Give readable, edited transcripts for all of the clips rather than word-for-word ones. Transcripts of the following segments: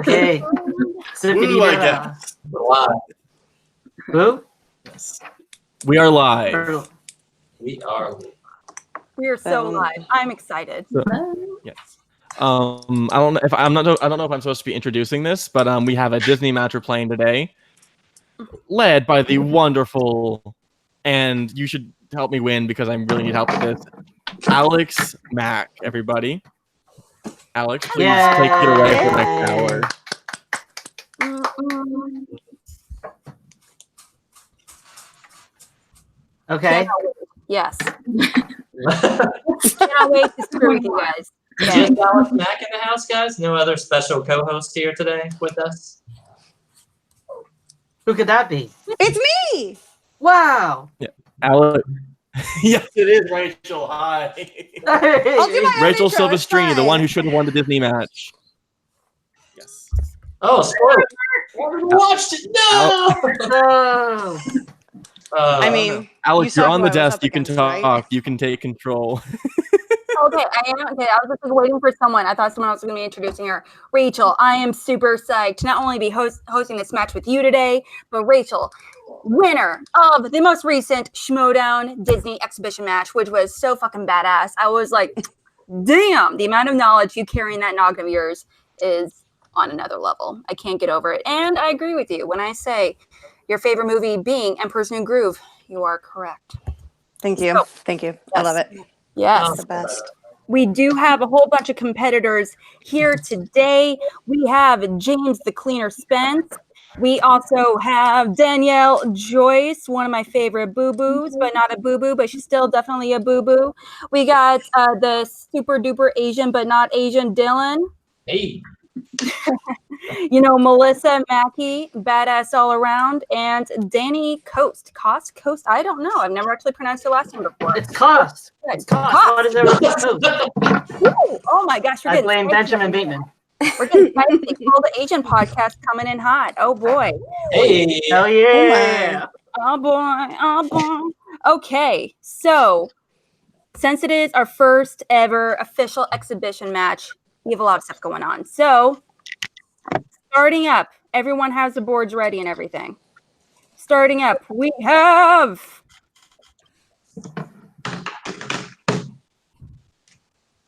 Okay. Woo, I guess. Live. Who? Yes. We are live. We are. We are so live. I'm excited. Yes. I don't know if I'm supposed to be introducing this, but we have a Disney match we're playing today, led by the wonderful, and you should help me win because I really need help with this, Alex Mack, everybody. Alex, please take it away for the next hour. Okay. Yes. Cannot wait to screw with you guys. Just Alex Mack in the house, guys. No other special co-host here today with us. Who could that be? It's me. Wow. Yeah, Alex. Yes, it is Rachel. Hi. I'll do my own Rachel intro, it's Silvestrini, the fine. one who should have won the Disney match. Yes. Oh, spoiler! Never watched it. No. No. I mean, Alex, you you're saw on who the I was desk. up You can against, talk. right? You can take control. Okay, I am. Okay, I was just like, waiting for someone. I thought someone else was going to be introducing her. Rachel, I am super psyched to not only be hosting this match with you today, but Rachel, winner of the most recent Schmoedown Disney exhibition match, which was so fucking badass. I was like, damn, the amount of knowledge you carry in that noggin of yours is on another level. I can't get over it. And I agree with you when I say your favorite movie being Emperor's New Groove. You are correct. Thank you. So, Thank you. yes. I love it. Yes. It's the best. We do have a whole bunch of competitors here today. We have James the Cleaner Spence. We also have Danielle Joyce, one of my favorite boo-boos, but not a boo-boo, but she's still definitely a boo-boo. We got the super duper Asian, but not Asian Dylan. Hey. Melissa Mackey, badass all around, and Danny Coast. Coast? I don't know. I've never actually pronounced your last name before. It's Cost. It's Cost. What is it with Coast? Ooh, oh my gosh, I blame Benjamin Bateman. We're getting spicy. All the Asian podcast coming in hot. Oh boy. Hey. Hell yeah. Oh boy. Okay, so since it is our first ever official exhibition match, we have a lot of stuff going on. So starting up, everyone has the boards ready and everything. Starting up, we have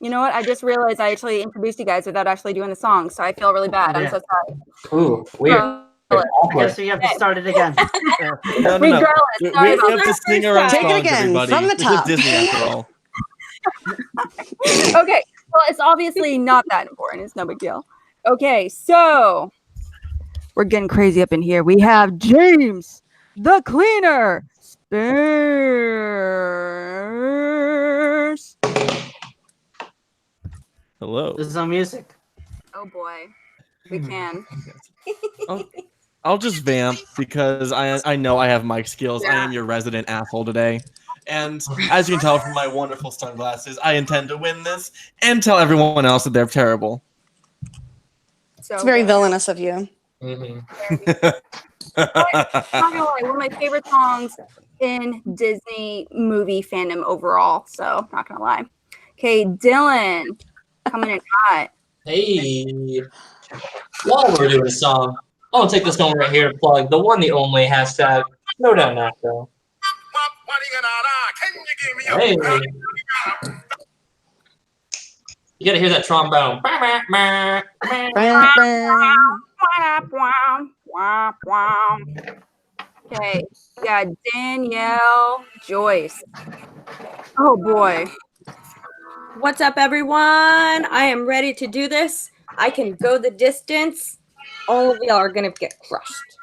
you know what? I just realized I actually introduced you guys without actually doing the song, so I feel really bad. I'm so sorry. Ooh, weird. I guess we have to start it again. No. Regardless, We sorry have about to sing our own Take it songs, again, everybody. from the This top. is Disney after all. Okay, well, it's obviously not that important. It's no big deal. Okay, so we're getting crazy up in here. We have James the Cleaner Spears. Hello. This is on music. Oh boy, we can. I'll just vamp because I know I have mic skills. Yeah. I am your resident asshole today. And as you can tell from my wonderful sunglasses, I intend to win this and tell everyone else that they're terrible. So It's very villainous of you. Mm-hmm. I'm not gonna lie, one of my favorite songs in Disney movie fandom overall. So not gonna lie. Okay, Dylan, coming in hot. Hey. While we're doing a song, I'm going to take this moment right here to plug the one, the only hashtag Schmoedown Nashville. Hey. You got to hear that trombone. Okay, we got Danielle Joyce. Oh boy. What's up, everyone? I am ready to do this. I can go the distance. All of y'all are going to get crushed.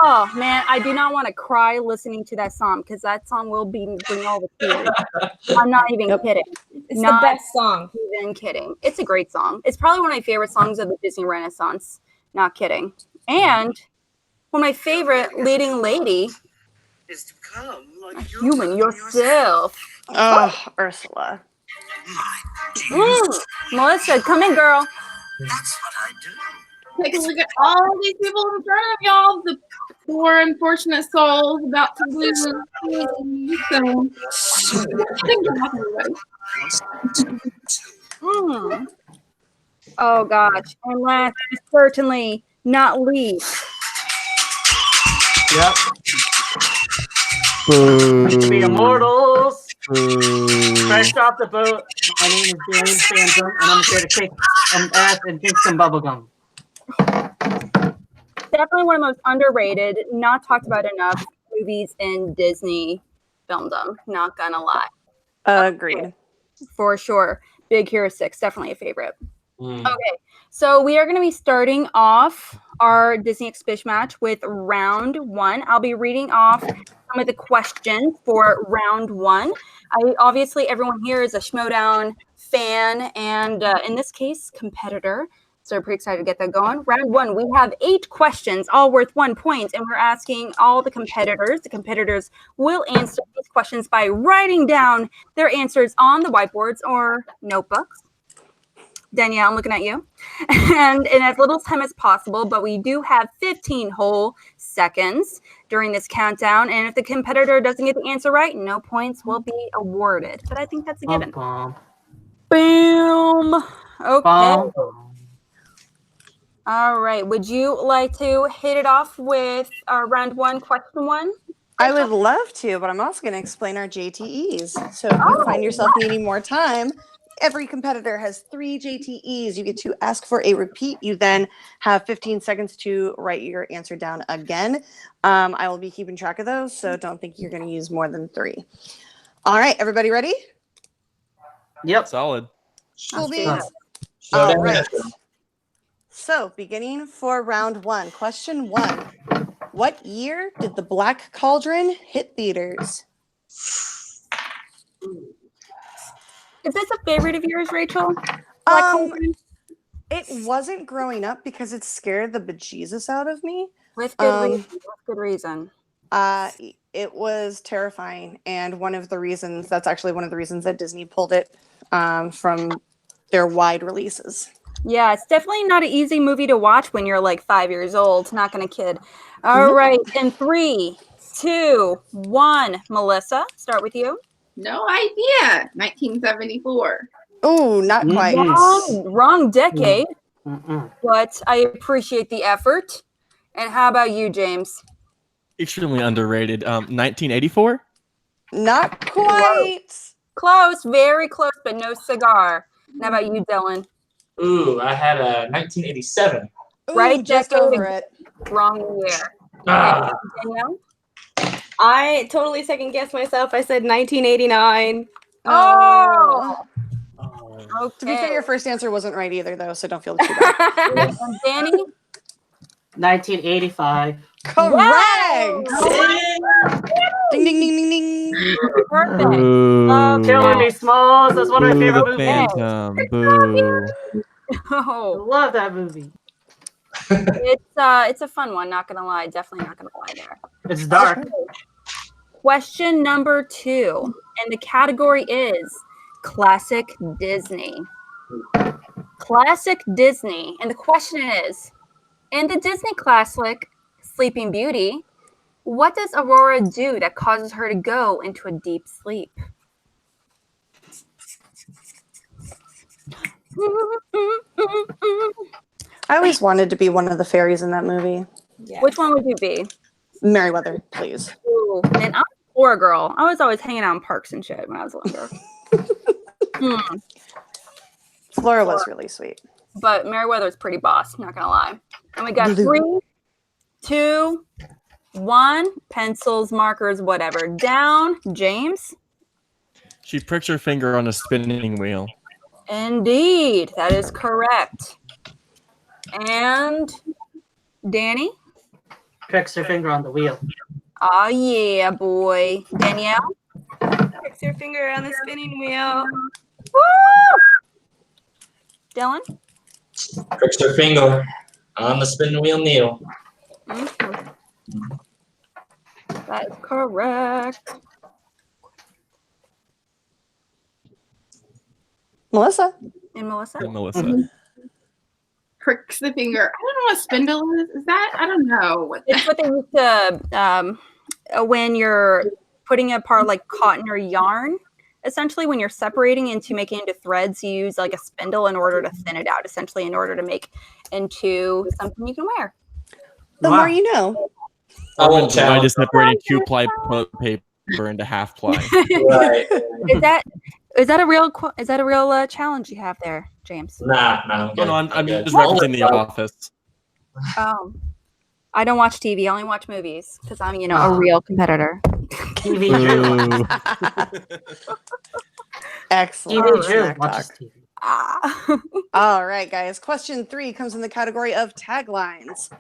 Oh man, I do not want to cry listening to that song because that song will bring all the tears. I'm not even kidding. It's Not the best song. even kidding. It's a great song. It's probably one of my favorite songs of the Disney Renaissance. Not kidding. And one of my favorite leading lady is to come like human yourself. Oh, Ursula. Melissa, come in, girl. That's what I do. Take a look at all these people in front of y'all, the poor unfortunate souls about to lose. So, Oh gosh. And last, but certainly not least. Yep. Boo. To be immortals. Boo. Fresh off the boat. My name is James Phantom, and I'm here to kick some ass and drink some bubblegum. Definitely one of the most underrated, not talked about enough movies in Disney filmdom. Not gonna lie. Agreed. For sure. Big Hero 6, definitely a favorite. Mm. Okay, so we are going to be starting off our Disney Expish match with round 1. I'll be reading off some of the questions for round 1. Obviously, everyone here is a Schmoedown fan and, in this case, competitor. So we're pretty excited to get that going. Round 1, we have 8 questions, all worth 1 point, and we're asking all the competitors. The competitors will answer these questions by writing down their answers on the whiteboards or notebooks. Danielle, I'm looking at you. And in as little time as possible, but we do have 15 whole seconds during this countdown. And if the competitor doesn't get the answer right, no points will be awarded. But I think that's a given. Bum, Boom. Okay. bum, bum. All right. Would you like to hit it off with round 1, question 1? I would love to, but I'm also going to explain our JTEs. So if you find yourself needing more time, every competitor has 3 JTEs. You get to ask for a repeat. You then have 15 seconds to write your answer down again. I will be keeping track of those, so don't think you're going to use more than 3. All right, everybody ready? Yep. Solid. Cool beans. Shmoedown All right. answer. So beginning for round 1, question 1. What year did The Black Cauldron hit theaters? Is this a favorite of yours, Rachel? It wasn't growing up because it scared the bejesus out of me. With good reason. With good reason. It was terrifying, and that's actually one of the reasons that Disney pulled it from their wide releases. Yeah, it's definitely not an easy movie to watch when you're like 5 years old. Not gonna kid. All right, in 3, 2, 1, Melissa, start with you. No idea. 1974. Oh, not quite. Wrong decade, Mm-mm. but I appreciate the effort. And how about you, James? Extremely underrated. 1984. Not quite. Close, very close, but no cigar. And how about you, Dylan? Ooh, I had a 1987. Ooh, Right, just decade. over it. Wrong year. Ah, Danielle? I totally second guessed myself. I said 1989. Oh, okay. To be fair, your first answer wasn't right either, though, so don't feel too bad. And Danny? 1985. Correct! Wow. Ding, ding, ding, ding, ding. Perfect. Boo. Killing me, Smalls. That's one of my Boo favorite the movies. Phantom. Boo. I Oh, love that movie. it's a fun one, not gonna lie. Definitely not gonna lie there. It's dark. Okay. Question number 2, and the category is Classic Disney. Classic Disney, and the question is, in the Disney classic Sleeping Beauty, what does Aurora do that causes her to go into a deep sleep? I always wanted to be one of the fairies in that movie. Yeah. Which one would you be? Merryweather, please. Ooh, and I'm a Flora girl. I was always hanging out in parks and shit when I was younger. Flora was really sweet. But Merryweather's pretty boss, not gonna lie. And we got 3, 2, 1, pencils, markers, whatever. Down, James. She pricks her finger on a spinning wheel. Indeed, that is correct. And Danny. Pricks her finger on the wheel. Oh yeah, boy. Danielle. Fix your finger on the spinning wheel. Woo! Dylan. pricks her finger on the spinning wheel needle. Mhm. That is correct. Melissa? And Melissa. And Melissa. Pricks the finger. I don't know what spindle is. Is that? I don't know. What It's what they use to when you're putting apart like cotton or yarn. essentially when you're separating into making into threads, you use like a spindle in order to thin it out, essentially in order to make into something you can wear. The more you know. I will I challenge. just separated 2-ply paper into half-ply. Right. Is that a real challenge you have there, James? Nah. Oh, no, I'm good. just referencing The Office. Oh, I don't watch TV. I only watch movies because I'm, a real competitor. TV Drew. Excellent. TV Drew Snack watches talk. TV. All right, guys. Question 3 comes in the category of taglines.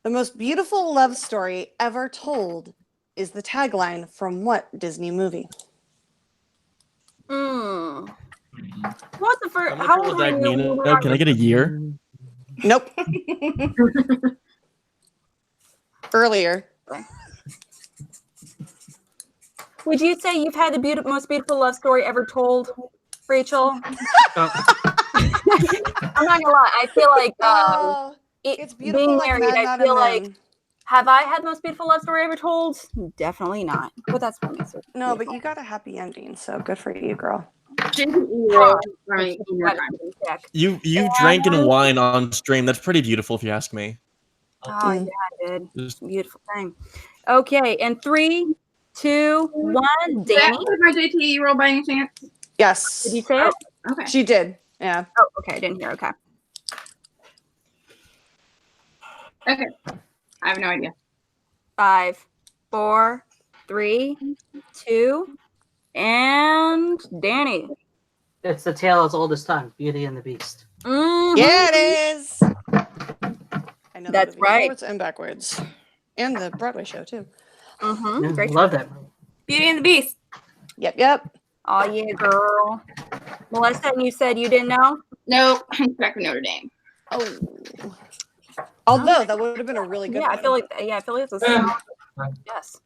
The most beautiful love story ever told is the tagline from what Disney movie? What's the first? How old were you? Can I get a year? Nope. Earlier. Would you say you've had the most beautiful love story ever told, Rachel? I'm not gonna lie. I feel like it's beautiful. Being like married, Mad, I Not feel a like Man. have I had the most beautiful love story ever told? Definitely not. But that's what makes it. No, but you got a happy ending, so good for you, girl. You drank in wine on stream. That's pretty beautiful, if you ask me. Oh yeah, I did. Beautiful thing. Okay, and 3, 2, 1. Danny, my JTE roll by any chance? Yes. did you say it? Okay. She did. Yeah. Oh, okay. I didn't hear. Okay. Okay. I have no idea. 5, 4, 3, 2, and Danny. It's the tale as old as time, Beauty and the Beast. Mhm. Yeah, it is. I know That's that movie right. forwards and backwards, and the Broadway show too. Mm-hmm. I love that movie. Beauty and the Beast. Yep. Oh yeah, girl. Melissa, you said you didn't know? No, I'm back from Notre Dame. Oh. Although that would have been a really good one. I feel like it's a solid yes.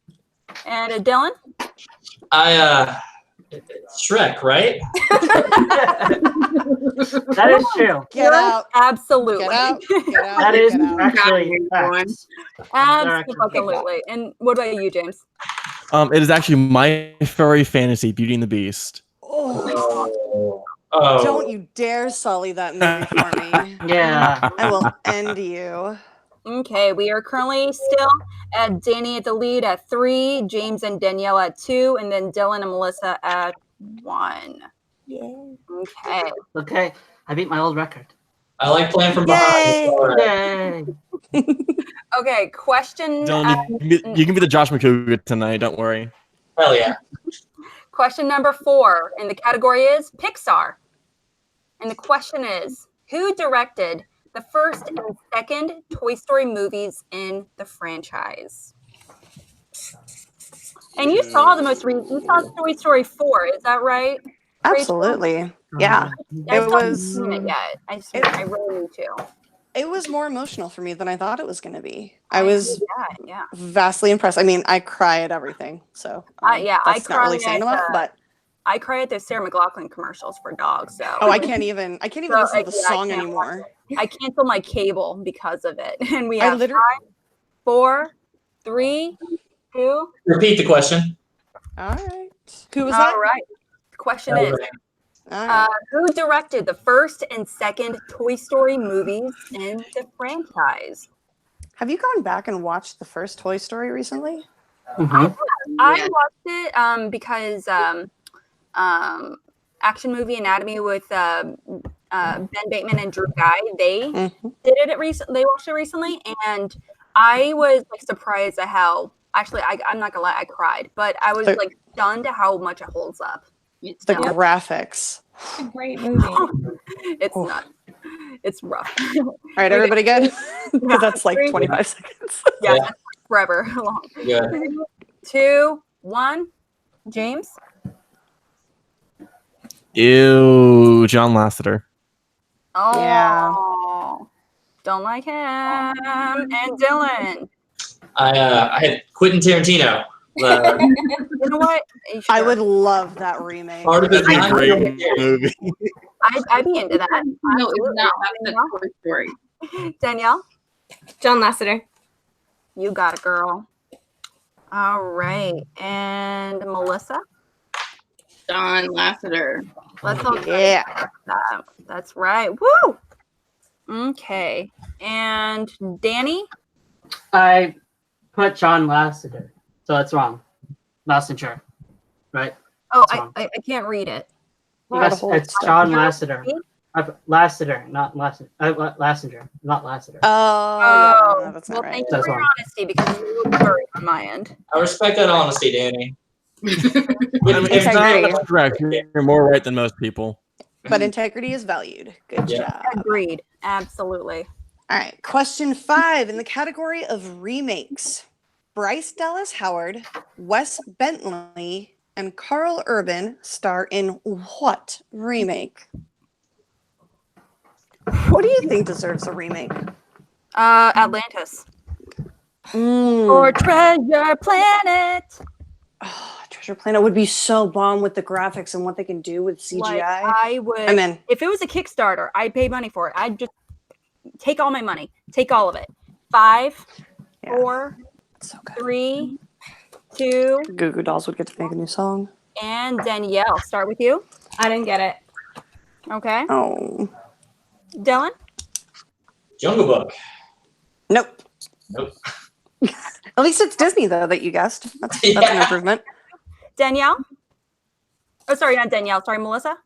And Dylan? Shrek, right? That is true. Get out. Absolutely. Get out. Get out. That is Get out. actually facts. Absolutely. And what about you, James? It is actually my furry fantasy, Beauty and the Beast. Oh. Oh. Don't you dare sully that movie for me. Yeah. I will end you. Okay, we are currently still at Danny at the lead at 3, James and Danielle at 2, and then Dylan and Melissa at 1. Yeah. Okay. Okay. I beat my old record. I like playing from behind. Yay. Okay, question. Dylan, you can be the Josh McCougar tonight. Don't worry. Hell yeah. Question number 4, and the category is Pixar. And the question is, who directed the first and second Toy Story movies in the franchise? And you saw you saw Toy Story 4, is that right? Absolutely. Yeah. I It still haven't was. seen it yet. I really need to. It was more emotional for me than I thought it was going to be. I was Yeah. vastly impressed. I mean, I cry at everything, so that's not really saying enough. But I cry at those Sarah McLachlan commercials for dogs. So I can't even listen to the song anymore. I canceled my cable because of it. And we have 5, 4, 3, 2. Repeat the question. All right. Who was that? All right. The question is, who directed the first and second Toy Story movies in the franchise? Have you gone back and watched the first Toy Story recently? Mm-hmm. I watched it because Action Movie Anatomy with Ben Bateman and Drew Guy, they did it recently. They watched it recently, and I was like surprised at how. Actually, I'm not gonna lie, I cried, but I was like stunned at how much it holds up. The graphics. It's a great movie. It's nuts. It's rough. All right, everybody good? Because that's like 25 seconds. Yeah, that's forever long. Yeah. 2, 1. James? Ew, John Lasseter. Oh, yeah. Don't like him. And Dylan? I had Quentin Tarantino. You know what? I would love that remake. Part of it That'd be a great movie. I'd be into that. No, it's not. That's a Toy Story. Danielle? John Lasseter. You got it, girl. All right. And Melissa? John Lasseter. Let's all Yeah. That's right. Woo! Okay. And Danny? I put John Lasseter, so that's wrong. Lasseter, right? Oh, That's wrong. I can't read it. Yes, hold it's it. John Lasseter. Lasseter, not Lasseter. Lassiter, not Lasseter. Oh, yeah, no, that's well, not right. thank you That's for your wrong. honesty because you were blurry on my end. I respect that honesty, Danny. I mean, it's Integrity. not correct. You're more right than most people. But integrity is valued. Good Yeah. job. Agreed. Absolutely. All right. Question 5 in the category of remakes. Bryce Dallas Howard, Wes Bentley, and Carl Urban star in what remake? What do you think deserves a remake? Atlantis. Or Treasure Planet. Oh, Treasure Planet would be so bomb with the graphics and what they can do with CGI. Like, I would. I'm in. If it was a Kickstarter, I'd pay money for it. I'd just take all my money. Take all of it. 5, Yeah. 4, So good. 3, 2, Goo Goo Dolls would get to make a new song. and Danielle. Start with you. I didn't get it. Okay. Oh. Dylan? Jungle Book. Nope. Nope. At least it's Disney, though, that you guessed. That's an Yeah. improvement. Danielle? Oh, sorry, not Danielle. Sorry, Melissa?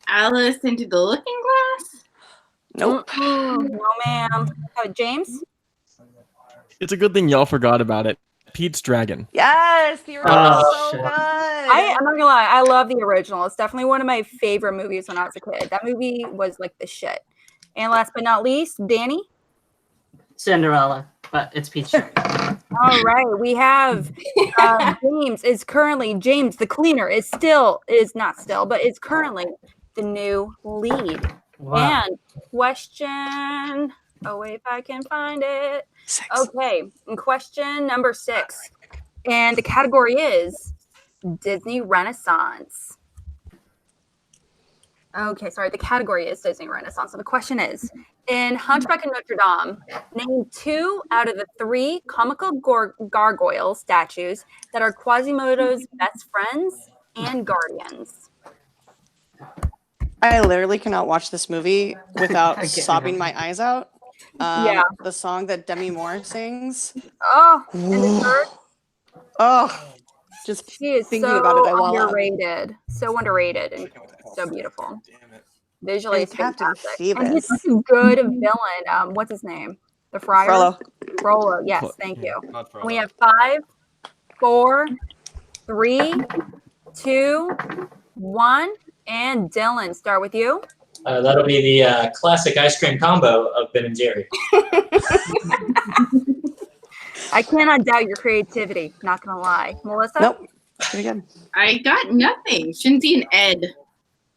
Alice into the Looking Glass. Nope. No, ma'am. James? It's a good thing y'all forgot about it. Pete's Dragon. Yes, the original Oh, so shit. good. I'm not gonna lie, I love the original. It's definitely one of my favorite movies when I was a kid. That movie was like the shit. And last but not least, Danny? Cinderella, but it's Pete's Dragon. All right, we have James the cleaner is currently the new lead. Wow. And question, oh wait, if I can find it. 6. Okay, and question number 6. And the category is Disney Renaissance. Okay, sorry, the category is Disney Renaissance. So the question is, in Hunchback of Notre Dame, name 2 out of the 3 comical gargoyle statues that are Quasimodo's best friends and guardians. I literally cannot watch this movie without I get sobbing it. my eyes out. Yeah. The song that Demi Moore sings. Oh, and the third, Oh, just she is thinking so about it, I wall up. underrated. So underrated and so beautiful. Visually, And it's Captain fantastic. And he's Phoebus. such a good villain. What's his name? The Friar? Frollo. Frollo, yes, thank you. And we have 5, 4, 3, 2, 1, and Dylan, start with you. That'll be the classic ice cream combo of Ben and Jerry. I cannot doubt your creativity, not gonna lie. Melissa? Nope. Pretty good. I got nothing. Shinzi and Ed.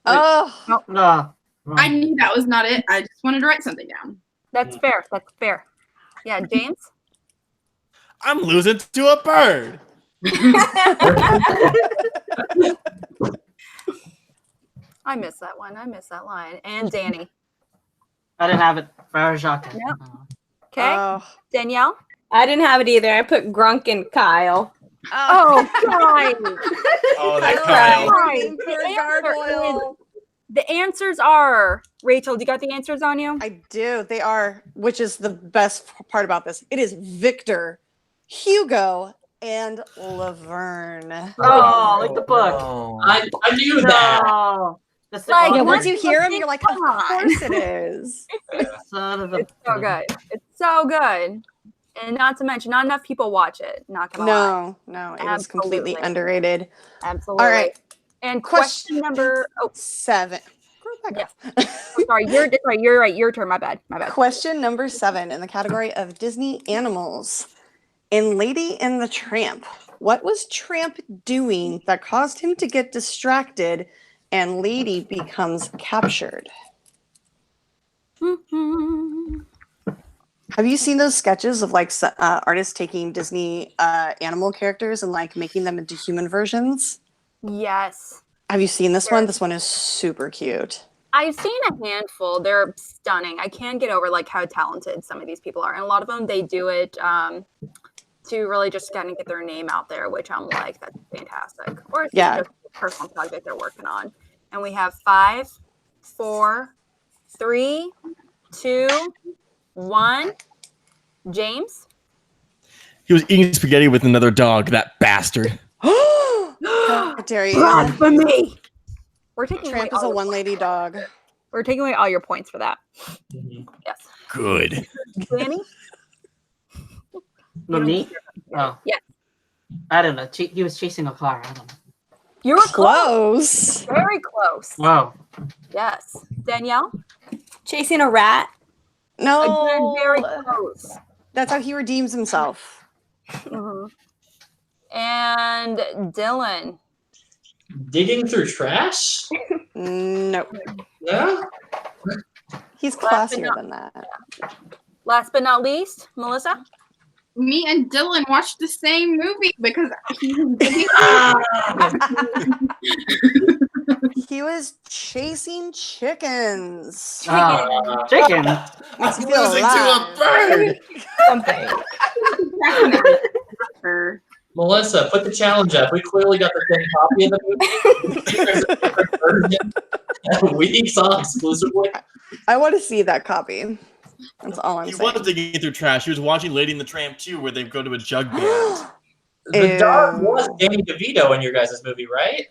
Oh, No. I knew that was not it. I just wanted to write something down. That's fair. That's fair. Yeah, James? I'm losing to a bird. I missed that one. I missed that line. And Danny. I didn't have it. Frere Jacques. Yep. Okay. Oh. Danielle? I didn't have it either. I put Grunk and Kyle. Oh, God. Oh, I that love Kyle. Right. Grunk The and answer Gargoyle. The answers are, Rachel, do you got the answers on you? I do. They are, which is the best part about this. It is Victor, Hugo, and Laverne. Oh, like the book. Oh. I knew that. No. That's the Like, Yeah, author. once you hear them, you're like, of Come on. course it is. Son of a. It's so good. It's so good. And not to mention, not enough people watch it. Not gonna lie. No, it is completely Absolutely. underrated. Absolutely. All right, And question number 7. Go back Yes. up. sorry, you're right. Your turn. My bad. Question number 7 in the category of Disney animals. In Lady and the Tramp, what was Tramp doing that caused him to get distracted and Lady becomes captured? Have you seen those sketches of like artists taking Disney animal characters and like making them into human versions? Yes. Have you seen this one? This one is super cute. I've seen a handful. They're stunning. I can't get over like how talented some of these people are. And a lot of them, they do it to really just kind of get their name out there, which I'm like, that's fantastic. Or it's Yeah. just personal project they're working on. And we have 5, 4, 3, 2, 1. James? He was eating spaghetti with another dog, that bastard. How dare you? Blasphemy! We're taking away Tramp is a all your one-lady dog. We're taking away all your points for that. Mhm. Yes. Good. Danny? No, me? Oh. Yes. I don't know. He was chasing a car. I don't know. You were close. Close. Very close. Wow. Yes. Danielle? Chasing a rat. No. Again, very close. That's how he redeems himself. Mhm. And Dylan? Digging through trash? Nope. No? He's Last but classier not- than that. Last but not least, Melissa? Me and Dylan watched the same movie because He was chasing chickens. Chicken. Makes you feel Losing alive. to a bird. Something. Melissa, put the challenge up. We clearly got the same copy of the movie. There's a different version that we saw exclusively. I want to see that copy. That's all I'm He saying. was digging through trash. He was watching Lady and the Tramp 2, where they go to a jug band. The dog Ew. was Danny DeVito in your guys' movie, right?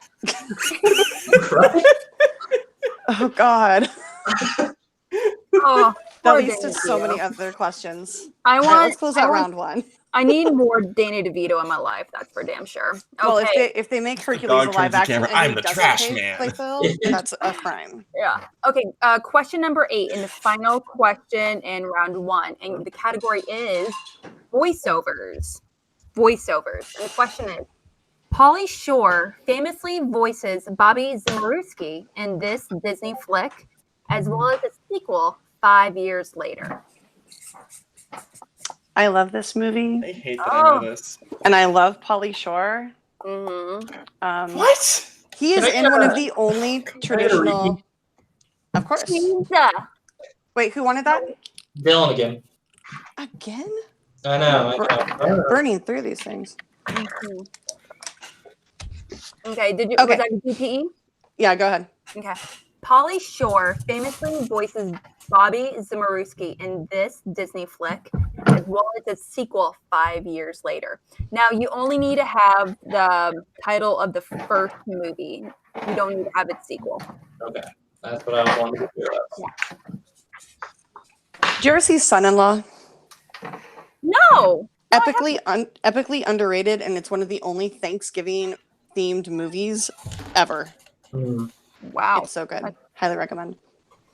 Right? Oh God. Oh, That poor leads to Danny so DeVito. many other questions. I All want. right, let's close out I want- round one. I need more Danny DeVito in my life. That's for damn sure. Okay. Well, if they make Hercules dog a turns live the action camera, and "I'm he the doesn't trash play man." Phil, that's a crime. Yeah. Okay. Question number 8 in the final question in round 1, and the category is voiceovers. Voiceovers. And the question is: Pauly Shore famously voices Bobby Zimmerowski in this Disney flick, as well as its sequel 5 years later. I love this movie, I hate that I know this. and I love Pauly Shore. Mm-hmm. What? He is Can I in get one a- of the only Can I get a traditional. repeat? Of course. Pizza. Wait, who wanted that Dylan again. again? I know. Burning through these things. Mhm. Okay. Did you? Okay. Was that a GPE? Yeah, go ahead. Okay. Pauly Shore famously voices Bobby Zimmerowski in this Disney flick, as well as its sequel 5 years later. Now, you only need to have the title of the first movie. You don't need to have its sequel. Okay. That's what I wanted to hear. Did you ever see Son-in-Law? No. Epically underrated, and it's one of the only Thanksgiving themed movies ever. Wow. It's so good. Highly recommend.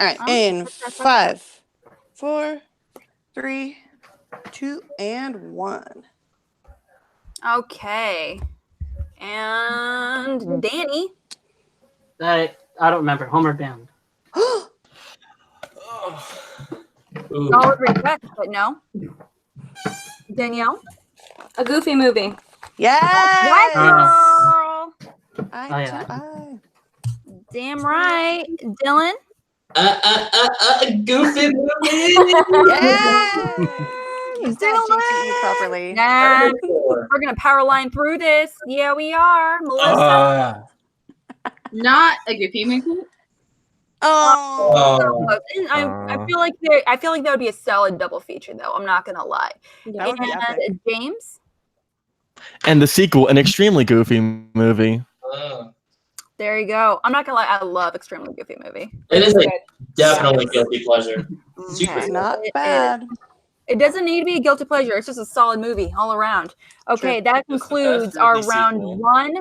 All right, Oh, in that's okay. 5, 4, 3, 2, and 1. Okay. And Danny. I don't remember. Homer Bound. Ooh. Solid request, but no. Danielle. A Goofy movie. Yes! Girl. I yeah. to I. Damn right. Dylan. Goofy movie. Yeah! Use that GTE properly. Nah, we're gonna power line through this. Yeah, we are. Melissa. not a Goofy movie. Oh, And I feel like that would be a solid double feature, though. I'm not gonna lie. that would be epic. And James. And the sequel, an extremely goofy movie. There you go. I'm not gonna lie. I love Extremely Goofy movie. It is It's a definitely guilty pleasure. Super. It's not It- bad. It doesn't need to be a guilty pleasure. It's just a solid movie all around. Okay, that concludes our Disney round sequel. 1.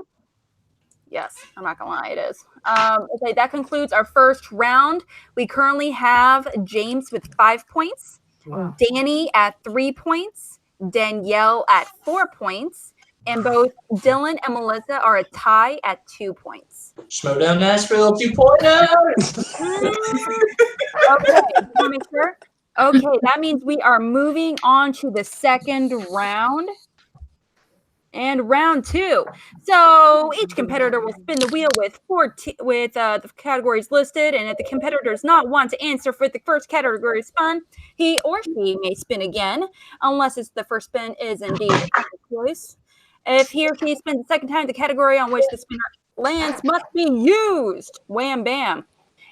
Yes, I'm not gonna lie, it is. Okay, that concludes our first round. We currently have James with 5 points, Wow. Danny at 3 points, Danielle at 4 points, and both Dylan and Melissa are a tie at 2 points. Schmoedown Nashville 2.0. Okay, just wanna make sure. Okay, that means we are moving on to the second round. And round 2. So each competitor will spin the wheel with the categories listed, and if the competitor does not want to answer for the first category spun, he or she may spin again, unless the first spin is indeed a choice. If he or she spins the second time, the category on which the spinner lands must be used. Wham bam.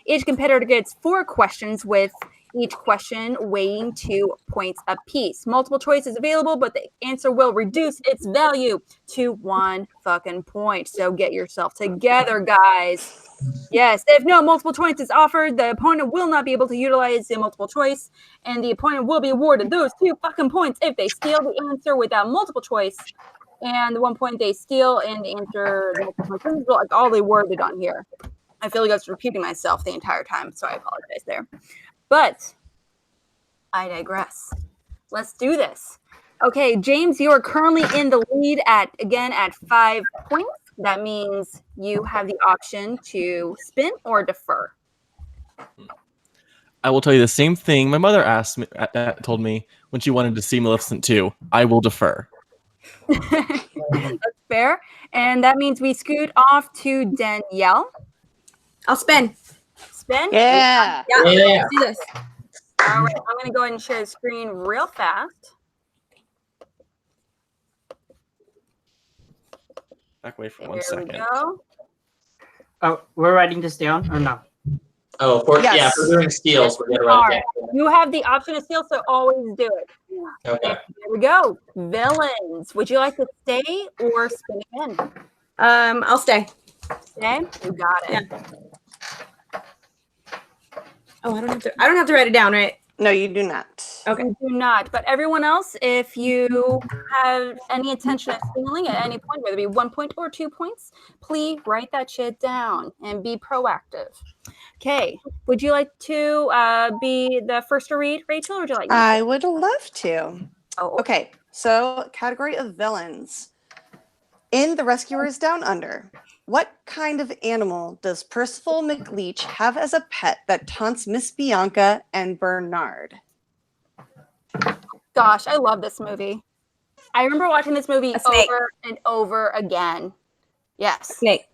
Each competitor gets 4 questions with each question weighing 2 points apiece. Multiple choice is available, but the answer will reduce its value to 1 fucking point. So get yourself together, guys. Yes, if no multiple choice is offered, the opponent will not be able to utilize the multiple choice, and the opponent will be awarded those 2 fucking points if they steal the answer without multiple choice, and the 1 point they steal and the answer the multiple choice. This is like all they worded on here. I feel like I was repeating myself the entire time, so I apologize there. But I digress. Let's do this. Okay, James, you are currently in the lead at 5 points. That means you have the option to spin or defer. I will tell you the same thing my mother told me when she wanted to see Maleficent 2. I will defer. That's fair. And that means we scoot off to Danielle. I'll spin. Spin? Yeah. Yeah. Yeah. Let's do this. All right, I'm going to go ahead and share the screen real fast. Back away for There 1 second. we go. Oh, we're writing this down or no? Oh, Yes. yeah, for doing steals, we're gonna write it down. You have the option to steal, so always do it. Okay. There we go. Villains. Would you like to stay or spin again? I'll stay. Stay? You got it. Oh, I don't have to write it down, right? No, you do not. Okay. You do not. But everyone else, if you have any intention of stealing at any point, whether it be 1 point or 2 points, please write that shit down and be proactive. Okay. Would you like to be the first to read, Rachel, or would you like me to? I would love to. Oh, Okay, so category of villains. In The Rescuers Down Under, what kind of animal does Percival McLeach have as a pet that taunts Miss Bianca and Bernard? Gosh, I love this movie. I remember watching this movie A snake. over and over again. Yes. Snake.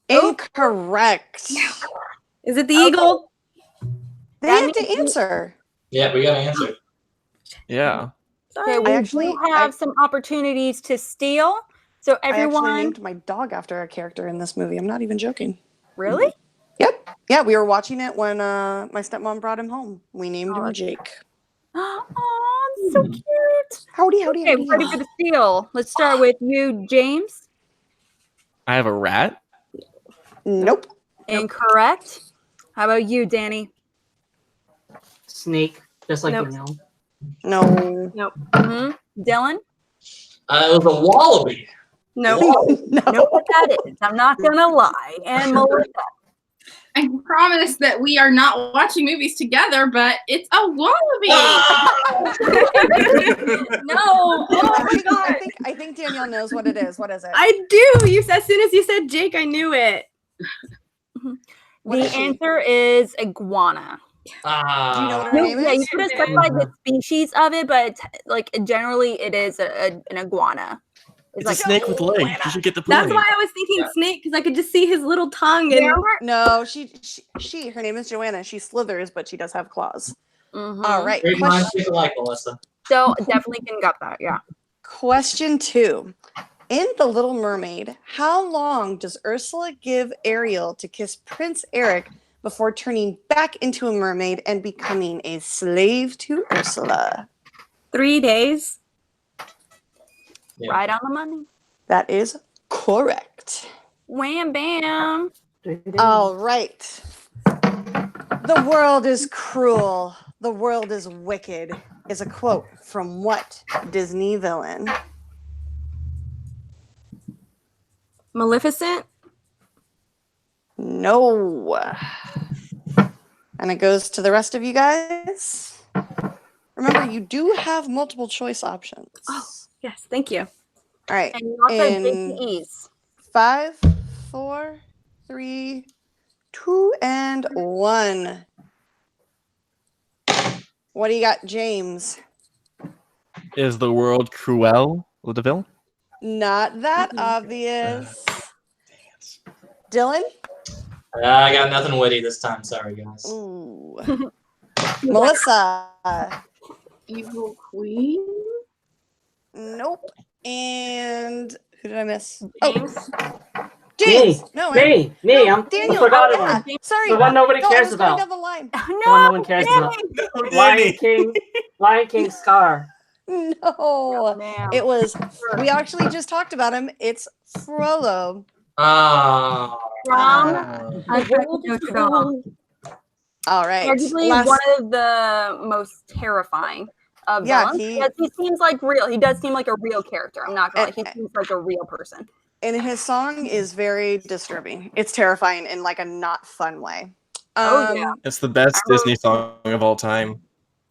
Incorrect. Is it the eagle? They That have to means- answer. Yeah, we gotta answer. Yeah. Okay, we actually- do have some opportunities to steal. So I actually everyone, named my dog after a character in this movie. I'm not even joking. really? Yep. Yeah, we were watching it when my stepmom brought him home. We named him Jake. Oh, that's so cute. Howdy, howdy, Okay, howdy. ready for the steal. Let's start with you, James. I have a rat. Nope. Incorrect. How about you, Danny? Snake, just like Nope. you know. No. Mm-hmm. Dylan? It was a wallaby. No. No. Know what that is. I'm not gonna lie. And Melissa. I promise that we are not watching movies together, but it's a wallaby. No. Oh my god. I think Danielle knows what it is. What is it? I do. As soon as you said Jake, I knew it. What The is she? answer is iguana. Do you know what her You, name yeah, you is? could have specified the species of it, but like generally it is an iguana. It's a snake with legs. You should get the That's point. why I was thinking snake, because I could just see his little tongue. You And remember? No, she. Her name is Joanna. She slithers, but she does have claws. Mhm. All right. Great minds think alike, Melissa. So definitely can got that. Yeah. Question 2. In The Little Mermaid, how long does Ursula give Ariel to kiss Prince Eric before turning back into a mermaid and becoming a slave to Ursula? 3 days. Yeah. Right on the money. That is correct. Wham bam. All right. The world is cruel. The world is wicked is a quote from what Disney villain? Maleficent. No. And it goes to the rest of you guys. Remember, you do have multiple choice options. Oh. Yes, thank you. All right. And you also have In JTEs. 5, 4, 3, 2, and 1. What do you got, James? Is the world cruel, the villain? Not that obvious. Dylan? I got nothing witty this time. Sorry, guys. Ooh. Melissa? Evil queen. Nope. And who did I miss? Oh, James. James. No, Em. Me. No, I'm the Daniel. forgotten Yeah. one. Sorry. The one nobody No, I cares was going about. down the line. The one no one cares about. No, Lion King Scar. No, Damn. it was. We actually just talked about him. It's Frollo. Ah. From The Uncut world is Notre Dame. cold. All right. Arguably one of the most terrifying of Yeah, villains. He seems like real. He does seem like a real character. I'm not gonna lie. He seems like a real person. And his song is very disturbing. It's terrifying in like a not fun way. Oh, yeah. It's the best Disney song of all time.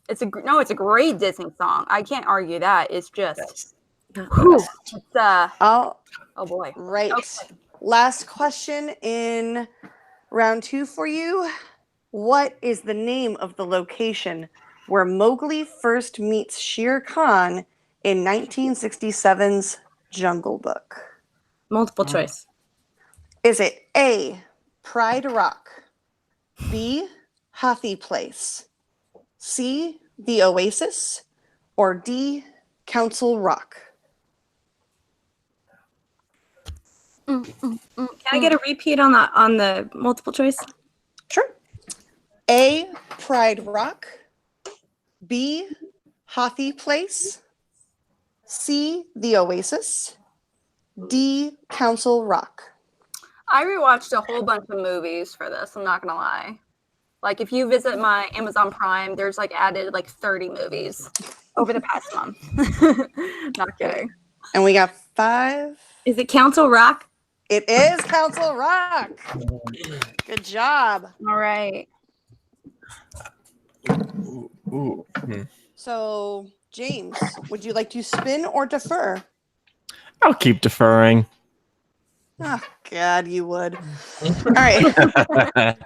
It's a great Disney song. I can't argue that. It's just, Yes. whew, it's Oh boy. right. Okay. Last question in round 2 for you. What is the name of the location where Mowgli first meets Shere Khan in 1967's Jungle Book? Multiple choice. Is it A, Pride Rock, B, Hathi Place, C, The Oasis, or D, Council Rock? Can I get a repeat on the multiple choice? Sure. A, Pride Rock, B, Hathi Place, C, The Oasis, D, Council Rock. I rewatched a whole bunch of movies for this. I'm not gonna lie. Like if you visit my Amazon Prime, there's like added like 30 movies over the past month. Not kidding. And we got 5. Is it Council Rock? It is Council Rock. Good job. All right. Ooh. So, James, would you like to spin or defer? I'll keep deferring. Oh, God, you would. All right.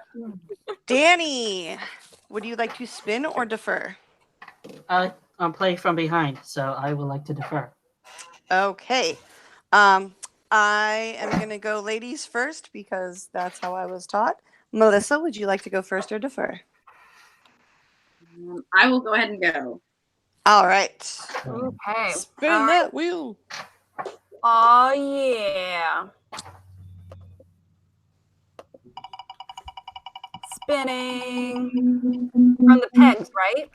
Danny, would you like to spin or defer? I'm playing from behind, so I would like to defer. Okay. I am going to go ladies first because that's how I was taught. Melissa, would you like to go first or defer? I will go ahead and go. All right. Okay. Spin All that wheel. Oh yeah. Spinning from the pegs, right?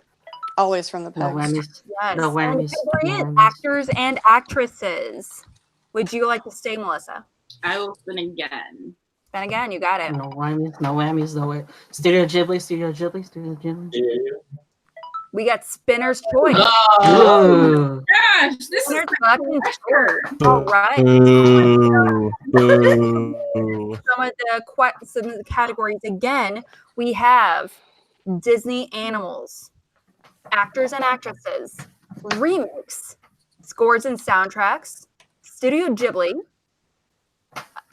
Always from the No pegs. whammies. Yes. No whammies. Category is No whammies. actors and actresses. Would you like to stay, Melissa? I will spin again. Then again, you got it. No whammies. No whammies. No way. Studio Ghibli. We got Spinner's Choice. Ooh. Gosh, this is Spinner's Collection pressure. All right. Boo. Some of the categories again, we have Disney animals, actors and actresses, remix, scores and soundtracks, Studio Ghibli,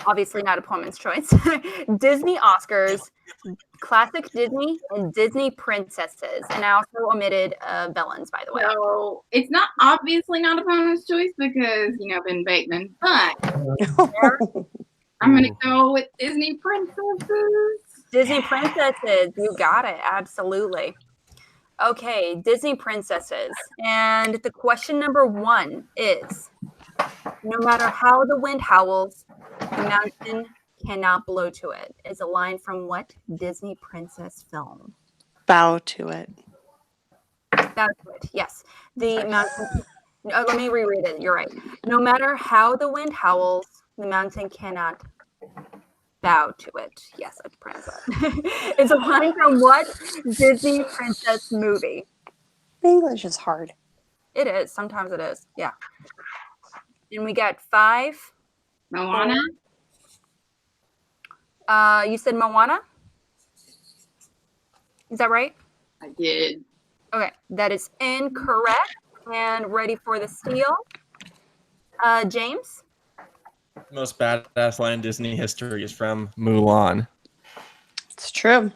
obviously not Appointment's Choice, Disney Oscars, classic Disney, and Disney princesses. And I also omitted villains, by the way. So it's not obviously not opponent's choice because Ben Bateman, but I'm gonna go with Disney princesses. Disney princesses, you got it, absolutely. Okay, Disney princesses. And the question number 1 is, no matter how the wind howls, the mountain cannot blow to it. Is a line from what Disney princess film? Bow to it. Bow to it, yes. The mountain, let me reread it, you're right. No matter how the wind howls, the mountain cannot bow to it. Yes, I pronounced that. It's a line from what Disney princess movie? English is hard. It is. Sometimes it is. Yeah. And we got 5. Moana. You said Moana? Is that right? I did. Okay, that is incorrect. And ready for the steal. James? Most badass line in Disney history is from Mulan. It's true.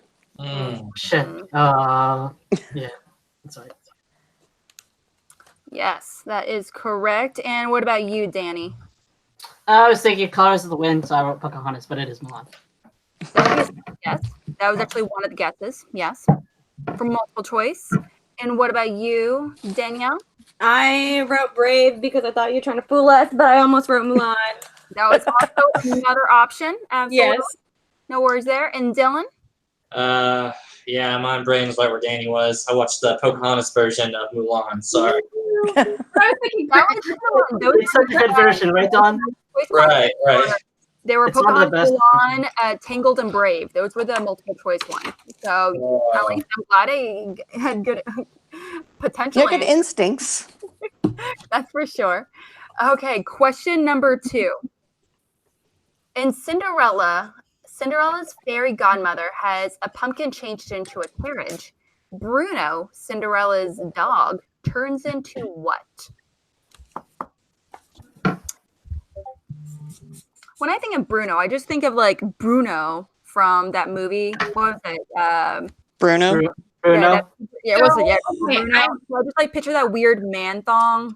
Shit. Yeah. That's right. Yes, that is correct. And what about you, Danny? I was thinking Colors of the Wind, so I wrote Pocahontas, but it is Mulan. Yes, that was actually one of the guesses. Yes, from multiple choice. And what about you, Danielle? I wrote Brave because I thought you were trying to fool us, but I almost wrote Mulan. That was also another option. Absolutely. Yes. No worries there. And Dylan? Yeah, my brain was right where Danny was. I watched the Pocahontas version of Mulan. Sorry. I was thinking That was those It's such a good version, right, Don? Right. They were It's one of the Pokemon, best. Mulan, Tangled, and Brave. Those were the multiple choice ones. So at least I'm glad I had good potential. You have good instincts. That's for sure. Okay, question number 2. In Cinderella's fairy godmother has a pumpkin changed into a carriage. Bruno, Cinderella's dog, turns into what? When I think of Bruno, I just think of like Bruno from that movie. What was it? Bruno. Bruno. Yeah, it was it? Yeah, Okay, Bruno. I just like picture that weird man thong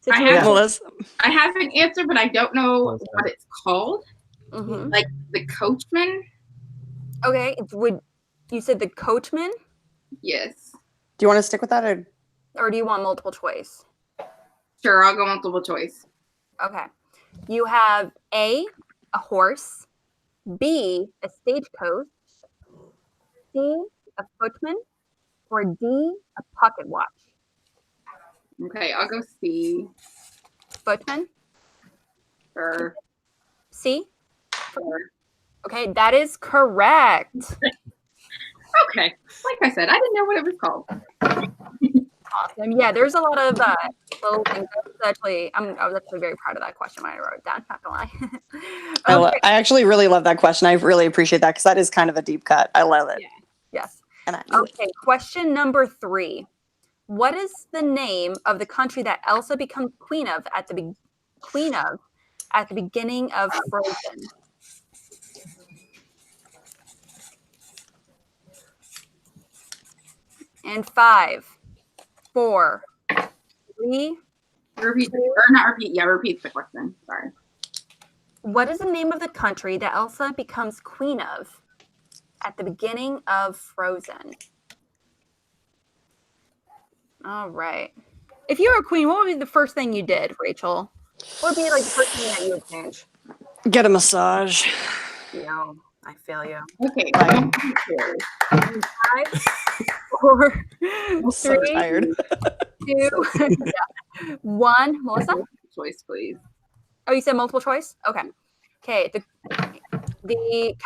I situation. have- Melissa. I have an answer, but I don't know What's that? what it's called. Mhm. Like the coachman? Okay, would you said the coachman, Yes. Do you want to stick with that, or or do you want multiple choice? Sure, I'll go multiple choice. Okay, you have A, a horse, B, a stagecoach, C, a footman, or D, a pocket watch. Okay, I'll go C. Footman, Sure. C. Sure. Okay, that is correct. Okay. Like I said, I didn't know what it was called. Awesome. Yeah, there's a lot of little things. I was actually very proud of that question when I wrote it down. Not gonna lie. Okay. I actually really love that question. I really appreciate that because that is kind of a deep cut. I love it. Yeah. Yes. And I knew it. Okay. Question number 3. What is the name of the country that Elsa becomes queen of at the beginning of Frozen? And 5, 4, 3. Repeat, or not repeat. Yeah, repeat the question. Sorry. What is the name of the country that Elsa becomes queen of at the beginning of Frozen? All right. If you were a queen, what would be the first thing you did, Rachel? What would be like the first thing that you would change? Get a massage. Yeah, I feel you. Okay. Right. 5, 4, I'm so 3, tired. 2, 1. Melissa? Choice, please. Oh, you said multiple choice? Okay. Okay. The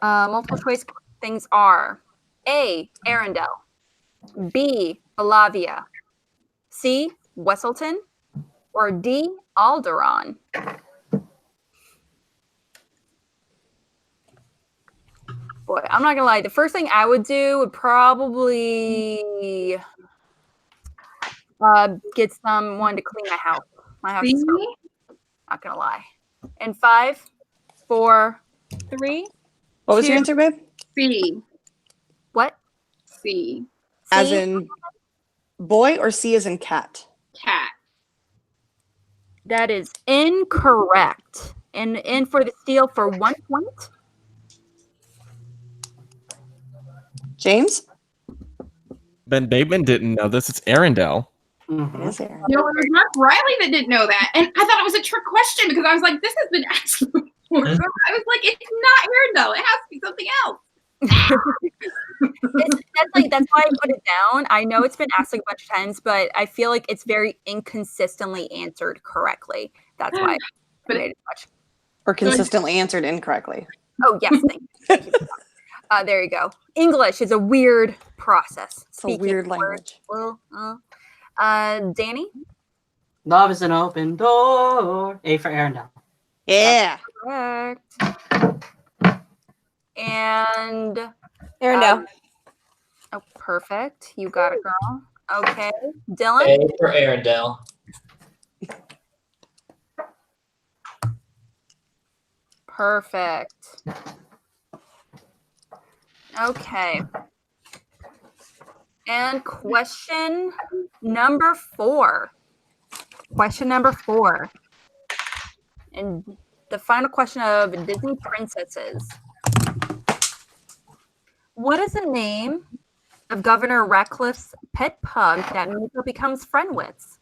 multiple choice things are A, Arendelle, B, Balavia, C, Wesselton, or D, Alderaan. Boy, I'm not gonna lie. The first thing I would do would probably get someone to clean my house. My house is C? not gonna lie. And 5, 4, 3. What was your 2. answer, babe? C. What? C. As C? in boy or C as in cat? Cat. That is incorrect. And in for the steal for 1 point. James? Ben Bateman didn't know this. It's Arendelle. It Mhm. is Aaron. No, it was Mark Riley that didn't know that. And I thought it was a trick question because I was like, this has been asked before. So I was like, it's not Arendelle. It has to be something else. That's why I put it down. I know it's been asked like a bunch of times, but I feel like it's very inconsistently answered correctly. That's why I But made it much. Or consistently answered incorrectly. Oh yes, thank you. There you go. English is a weird process. It's a weird words, language. Danny? Love is an open door. A for Arendelle. Yeah. Correct. And Arendelle. oh, perfect. You got it, girl. Okay. Dylan? A for Arendelle. Perfect. Okay. And question number 4. Question number 4. And the final question of Disney princesses. What is the name of Governor Ratcliffe's pet pug that Miko becomes friend with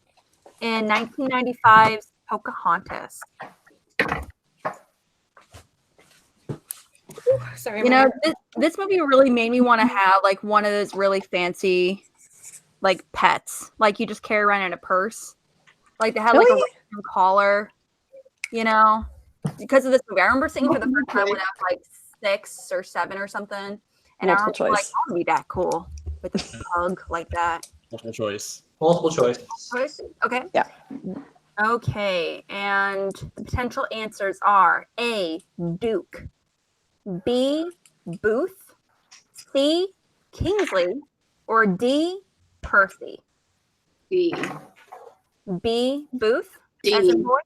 in 1995's Pocahontas? Sorry, You know, this movie really made me want to have like one of those really fancy like pets, like you just carry around in a purse, like they had like a random collar, you know, because of this movie. I remember seeing it for the first time when I was like 6 or 7 or something, and I Multiple remember like, choice. I want to be that cool with a pug like that. Multiple choice. Multiple choice. Choice? Okay. Yeah. Okay, and the potential answers are A, Duke, B, Booth, C, Kingsley, or D, Percy. D. B, Booth, D. as in boy.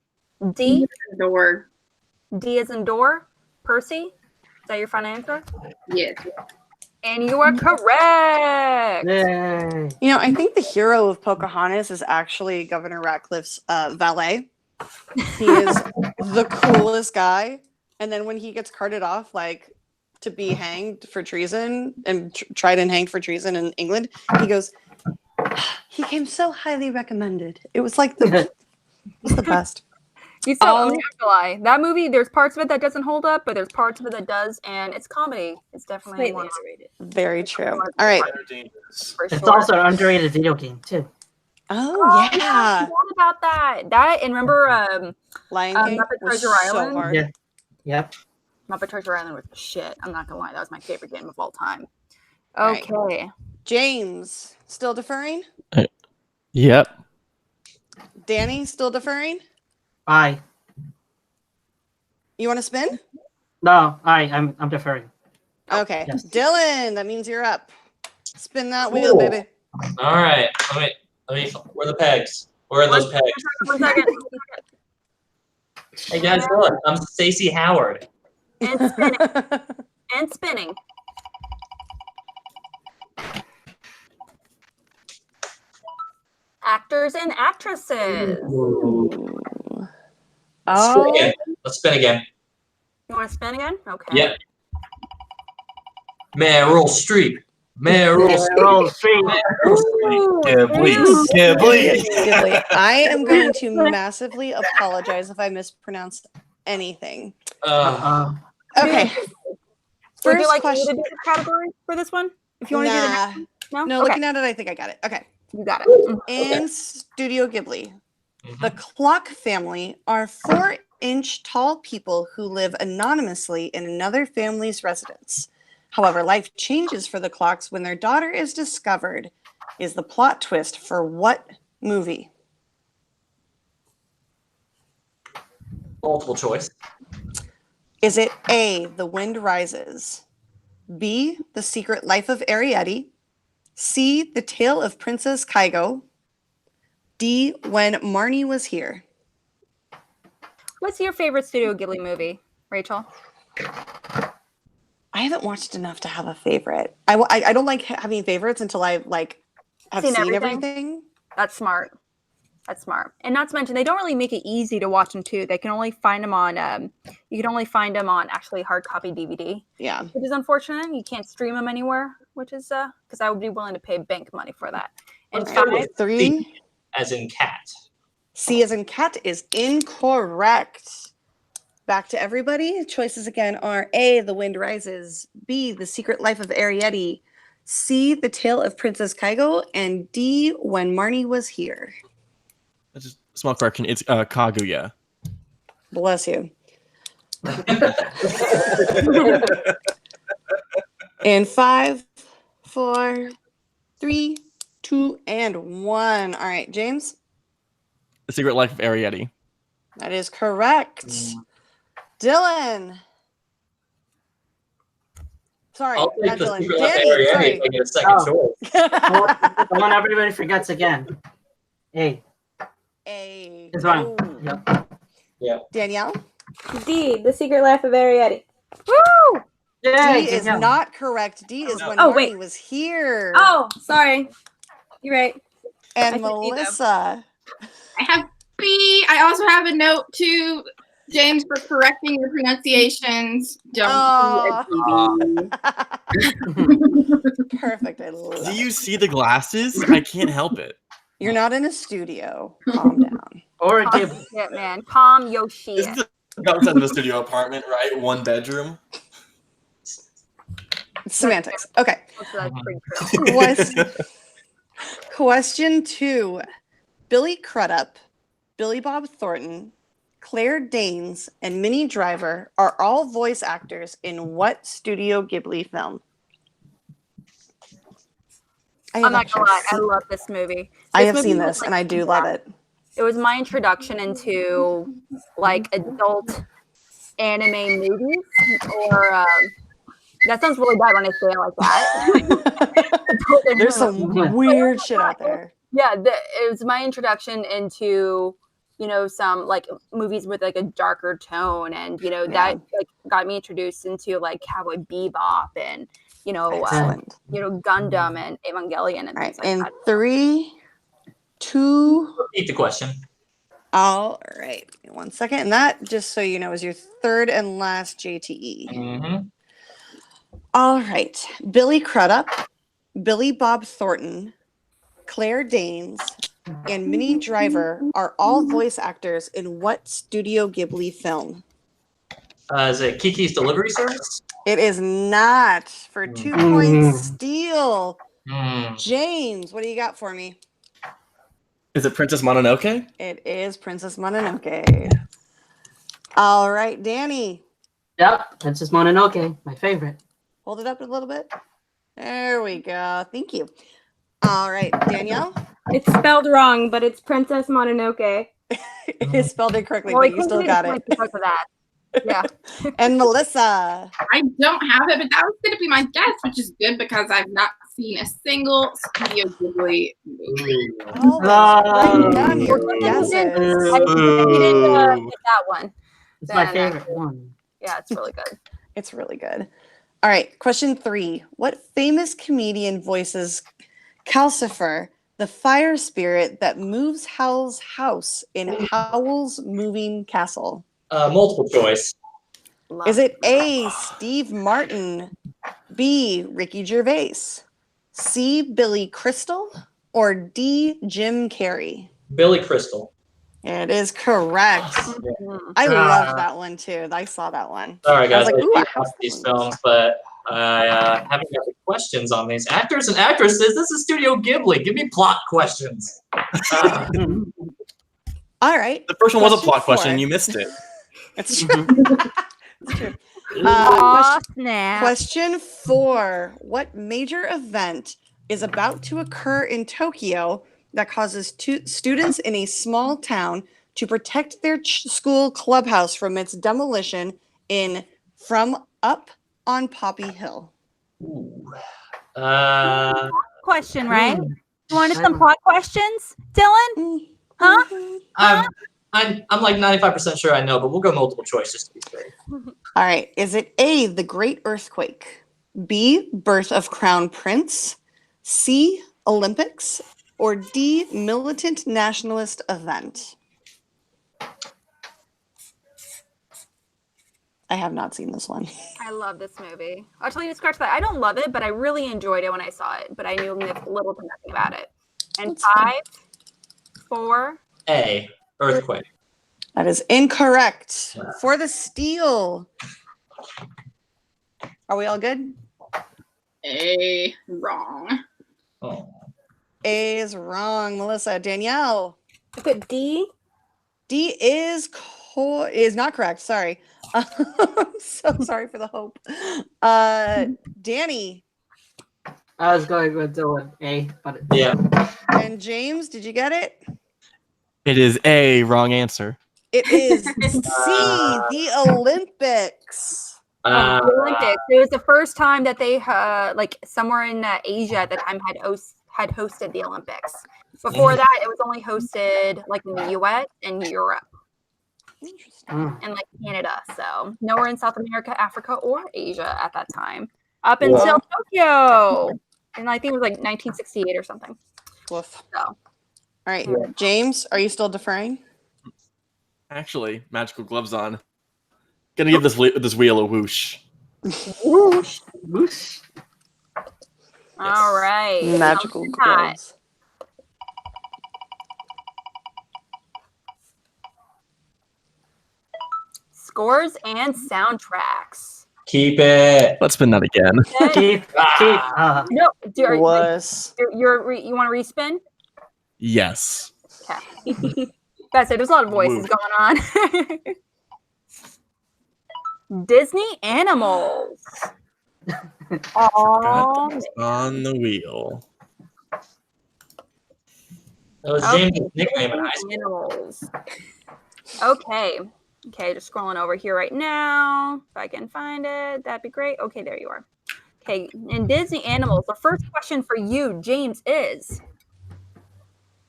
D, Door. D as in door. Percy, is that your final answer? Yes. And you are correct. Yay. You know, I think the hero of Pocahontas is actually Governor Ratcliffe's valet. He is the coolest guy. And then when he gets carted off, like, to be hanged for treason and tried and hanged for treason in England, he goes, he came so highly recommended. It was like it was the best. You still, I'm not gonna lie. That movie, there's parts of it that doesn't hold up, but there's parts of it that does, and it's comedy. It's definitely Slightly more underrated. Very true. All right. for It's sure. also an underrated video game too. Oh, I yeah. forgot about that. That and remember Lion King Muppet was Treasure so Island? hard. Yeah. Yep. Muppet Treasure Island was shit. I'm not gonna lie. That was my favorite game of all time. All right. Okay. James, still deferring? Yep. Danny, still deferring? Aye. You want to spin? No, I'm deferring. Okay. Yes. Dylan, that means you're up. Spin that wheel, Cool. baby. All right. Let me. Where are the pegs? Where are those pegs? 1 second. Hey guys, look. I'm Stacey Howard. And spinning. And spinning. Actors and actresses. Oh, Spin again. Let's spin again. You want to spin again? Okay. Yep. Meryl Streep. Meryl Streep. Roll street. Yeah, please. Yeah, please. Ghibli. I am going to massively apologize if I mispronounce anything. Okay. Would you First like me question. to do the category for this one? If you want to do the Nah. next one? No, Okay. looking at it, I think I got it. Okay. You got it. In Studio Ghibli, Mhm. the Clock family are 4-inch tall people who live anonymously in another family's residence. However, life changes for the Clocks when their daughter is discovered. Is the plot twist for what movie? Multiple choice. Is it A, The Wind Rises, B, The Secret Life of Arrietty, C, The Tale of Princess Kaigo, D, When Marnie Was Here? What's your favorite Studio Ghibli movie, Rachel? I haven't watched enough to have a favorite. I don't like having favorites until I have Seen seen everything? everything. That's smart. That's smart. And not to mention, they don't really make it easy to watch them too. They can only find them on. You can only find them on actually hard copy DVD, Yeah. which is unfortunate. You can't stream them anywhere, which is because I would be willing to pay bank money for that. And Let's go five, with 3. as in cat. C as in cat is incorrect. Back to everybody. Choices again are A, The Wind Rises, B, The Secret Life of Arrietty, C, The Tale of Princess Kaigo, and D, When Marnie Was Here. That's just a small correction. It's Kaguya. Bless you. In 5, 4, 3, 2, and 1. All right, James. The Secret Life of Arrietty. That is correct. Dylan. Sorry, I'll take not the Dylan. Secret Life of Danny, Arrietty sorry. if I get a second choice. The one everybody forgets again. A. A. It's fine. Ooh. Yep. Danielle. D, The Secret Life of Arrietty. woo! Yay, D is Danielle. not correct. D is When Oh, Marnie wait. Was Here. Oh, sorry. You're right. And I can see them. Melissa. I have B. I also have a note to James for correcting your pronunciations. Don't be a TV. Perfect. I love Do it. you see the glasses? I can't help it. You're not in a studio. Calm down. Or a Calm Ghibli. your shit, man. Calm your shit. Isn't the outside of a studio apartment, right? 1 bedroom. Semantics. Okay. That's pretty true. Question 2. Billy Crudup, Billy Bob Thornton, Claire Danes, and Minnie Driver are all voice actors in what Studio Ghibli film? I'm not gonna lie, I love this movie. I This have movie seen was, this, like, and I do love it. It was my introduction into like adult anime movies, or that sounds really bad when I say it like that. There's some weird shit out there. Yeah, it was my introduction into, you know, some like movies with like a darker tone, and you know that like got me introduced into like Cowboy Bebop and you know Gundam and Evangelion and things like In that. 3, 2. Repeat the question. All right, give me 1 second. And that, just so you know, is your third and last JTE. Mm-hmm. All right, Billy Crudup, Billy Bob Thornton, Claire Danes, and Minnie Driver are all voice actors in what Studio Ghibli film? Is it Kiki's Delivery Service? It is not. For 2 points, steal. Mm. James, what do you got for me? Is it Princess Mononoke? It is Princess Mononoke. All right, Danny. Yep, Princess Mononoke, my favorite. Hold it up a little bit. There we go. Thank you. All right, Danielle. It's spelled wrong, but it's Princess Mononoke. It spelled it correctly, Well, but you still got it. Because of that. Yeah. And Melissa. I don't have it, but that was going to be my guess, which is good because I've not seen a single Studio Ghibli movie. Write down your guesses. I didn't get that one. It's my Then, favorite one. Yeah, it's really good. It's really good. All right, question 3. What famous comedian voices Calcifer, the fire spirit that moves Howl's house in Howl's Moving Castle? Multiple choice. Is it A, Steve Martin, B, Ricky Gervais, C, Billy Crystal, or D, Jim Carrey? Billy Crystal. It is correct. I love that one too. I saw that one. Sorry, guys. I was like, ooh, I I have watched these films, but I haven't got the questions on these. Actors and actresses, this is Studio Ghibli. Give me plot questions. All right. The first one was a Question plot question, 4. and you missed it. It's true. It's true. Aw, snap. Question 4. What major event is about to occur in Tokyo that causes students in a small town to protect their school clubhouse from its demolition in From Up on Poppy Hill? Question, right? You wanted some plot questions, Dylan? Huh? I'm like 95% sure I know, but we'll go multiple choice just to be fair. All right. Is it A, the Great Earthquake, B, Birth of Crown Prince, C, Olympics, or D, Militant Nationalist Event? I have not seen this one. I love this movie. I'll tell you to scratch that. I don't love it, but I really enjoyed it when I saw it. But I knew little to nothing about it. And That's 5, 4. A. Earthquake. That is incorrect. For the steal. Are we all good? A. Wrong. Oh. A is wrong. Melissa. Danielle. I put D. D is not correct. Sorry. I'm so sorry for the hope. Danny. I was going with Dylan, A, but Yeah. And James, did you get it? It is A, wrong answer. It is C, the Olympics. The Olympics. It was the first time that they, like somewhere in Asia at the time, had hosted the Olympics. Before that, it was only hosted like in the U.S. and Europe. Interesting. And like Canada. So nowhere in South America, Africa, or Asia at that time. Up until Tokyo. And I think it was like 1968 or something. Woof. So. All right. James, are you still deferring? Actually, magical gloves on. Gonna give this wheel a whoosh. Whoosh. Whoosh. All right. Magical gloves. scores and soundtracks. Keep it. Let's spin that again. Keith. No, you want to respin? Yes. Okay. That's it. There's a lot of voices going on. Disney animals. Forgot that on the wheel. That was James' nickname in high school. Animals. Okay. Okay, just scrolling over here right now. If I can find it, that'd be great. Okay, there you are. Okay, in Disney animals, the first question for you, James, is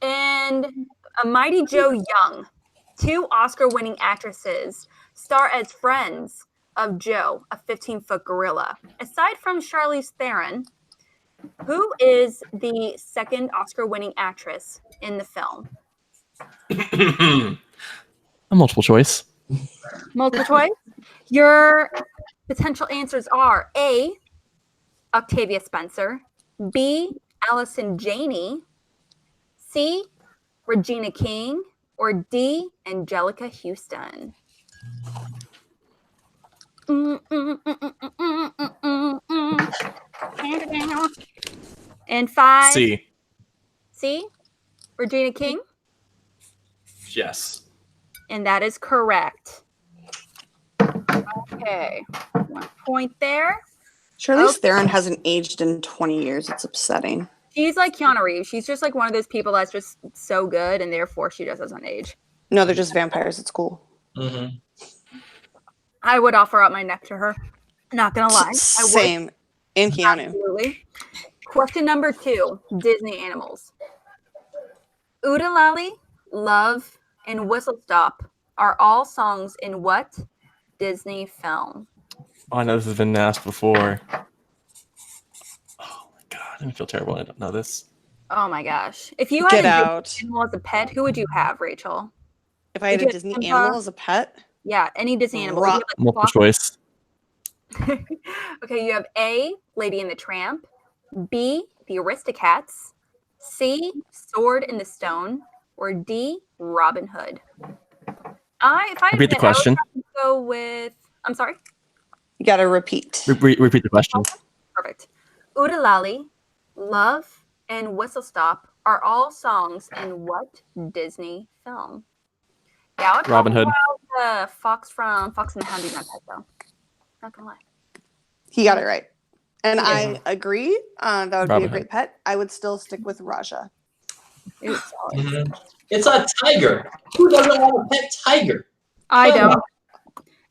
in A Mighty Joe Young, 2 Oscar-winning actresses star as friends of Joe, a 15-foot gorilla. Aside from Charlize Theron, who is the second Oscar-winning actress in the film? A multiple choice. Multiple choice. Your potential answers are A, Octavia Spencer, B, Allison Janney, C, Regina King, or D, Angelica Houston. And 5. C. C, Regina King. Yes. And that is correct. Okay. 1 point there. Charlize Theron hasn't aged in 20 years. It's upsetting. She's like Keanu Reeves. She's just like one of those people that's just so good, and therefore she just doesn't age. No, they're just vampires. It's cool. Mm-hmm. I would offer up my neck to her. Not gonna lie. I would. Same. And Keanu. Absolutely. Question number 2, Disney animals. Oodalali, Love, and Whistle Stop are all songs in what Disney film? Oh, I know this has been asked before. Oh my god, I feel terrible. I don't know this. Oh my gosh. If you had Get a out. Disney animal as a pet, who would you have, Rachel? If I had Would you a Disney have animal as a pet, Yeah, any Disney animal. Would you have, like, Multiple clock- choice. Okay, you have A, Lady and the Tramp, B, The Aristocats, C, Sword in the Stone, or D, Robin Hood. If I Repeat the question. I would go with. I'm sorry. you got to repeat. Repeat the question. Perfect. Oodalali, Love, and Whistle Stop are all songs in what Disney film? Yeah, I would Robin probably Hood. go with Fox from Fox and the Hound. Not pet though. Not gonna lie. He got it right. And Yeah. I agree. That would Robin be a great pet. I would still stick with Raja. Ooh, solid. Mm-hmm. It's a tiger. Who doesn't want a pet tiger? I Come don't. on.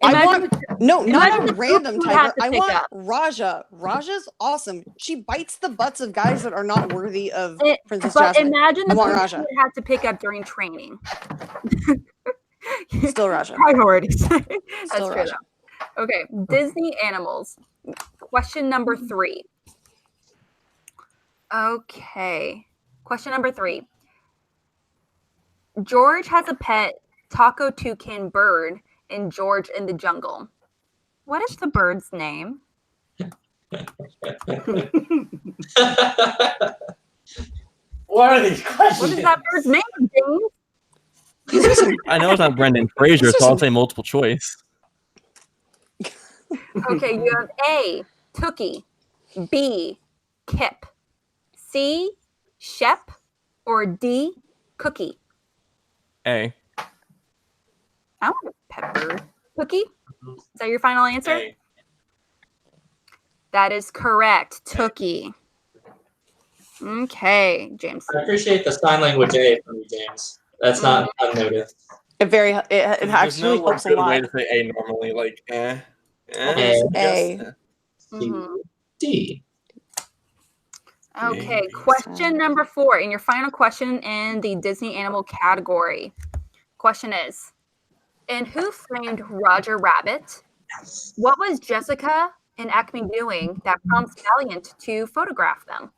I want no, not imagine a the random poop you have tiger. to I pick want up. Raja. Raja's awesome. She bites the butts of guys that are not worthy of Princess But Jasmine. imagine I the want poop Raja. you would have to pick up during training. Still Raja. Priorities. That's Still true Raja. though. Okay, Disney animals. Question number 3. Okay. Question number 3. George has a pet taco toucan bird in George in the Jungle. What is the bird's name? What are these questions? What is that bird's name, James? I know it's not Brendan Fraser, so I'll say multiple choice. Okay, you have A, Tookie, B, Kip, C, Shep, or D, Cookie. A. I want a pet bird. Cookie? Is that your final answer? A. That is correct. Tookie. Okay, James. I appreciate the sign language A from you, James. That's not unnoticed. It actually helps a lot. way to say A normally, like A. A. Mhm. D. Okay, A. question number 4, and your final question in the Disney animal category. Question is, in Who Framed Roger Rabbit, what was Jessica and Acme doing that prompts Valiant to photograph them?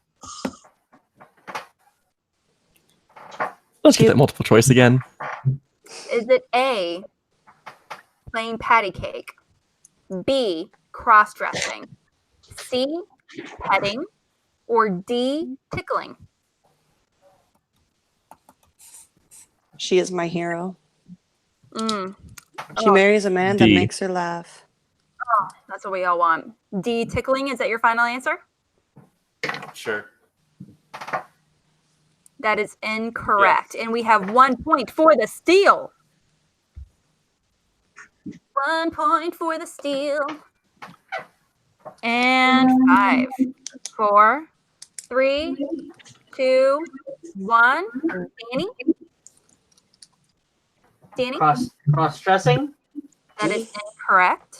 Let's get that multiple choice again. Is it A, playing patty cake, B, cross-dressing, C, petting, or D, tickling? She is my hero. She marries a man that D. makes her laugh. That's what we all want. D, tickling. Is that your final answer? Sure. That is incorrect. And we have 1 point for the steal. 1 point for the steal. And 5, 4, 3, 2, 1. Danny? Danny? Cross-dressing. That is incorrect.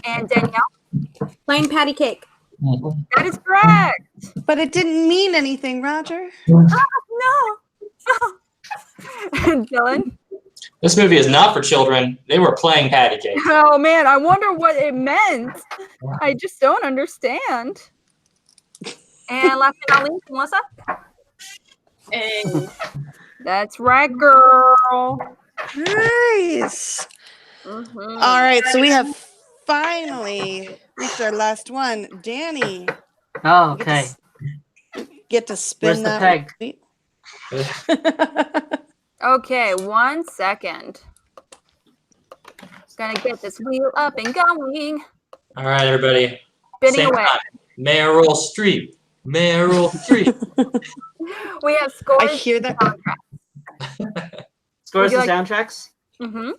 And Danielle? Plain patty cake. That is correct. But it didn't mean anything, Roger. No. Dylan? This movie is not for children. They were playing patty cake. Oh, man. I wonder what it meant. I just don't understand. And last but not least, Melissa? And That's right, girl. Nice. Mhm. All right, so we have finally reached our last one. Danny, Oh, okay. get to spin Where's the that. peg? Okay, 1 second. Just gonna get this wheel up and going. All right, everybody. Spinning Same away. time. Meryl Streep. Meryl Streep. We have scores. I hear that. Scores Would and you soundtracks? Mm-hmm.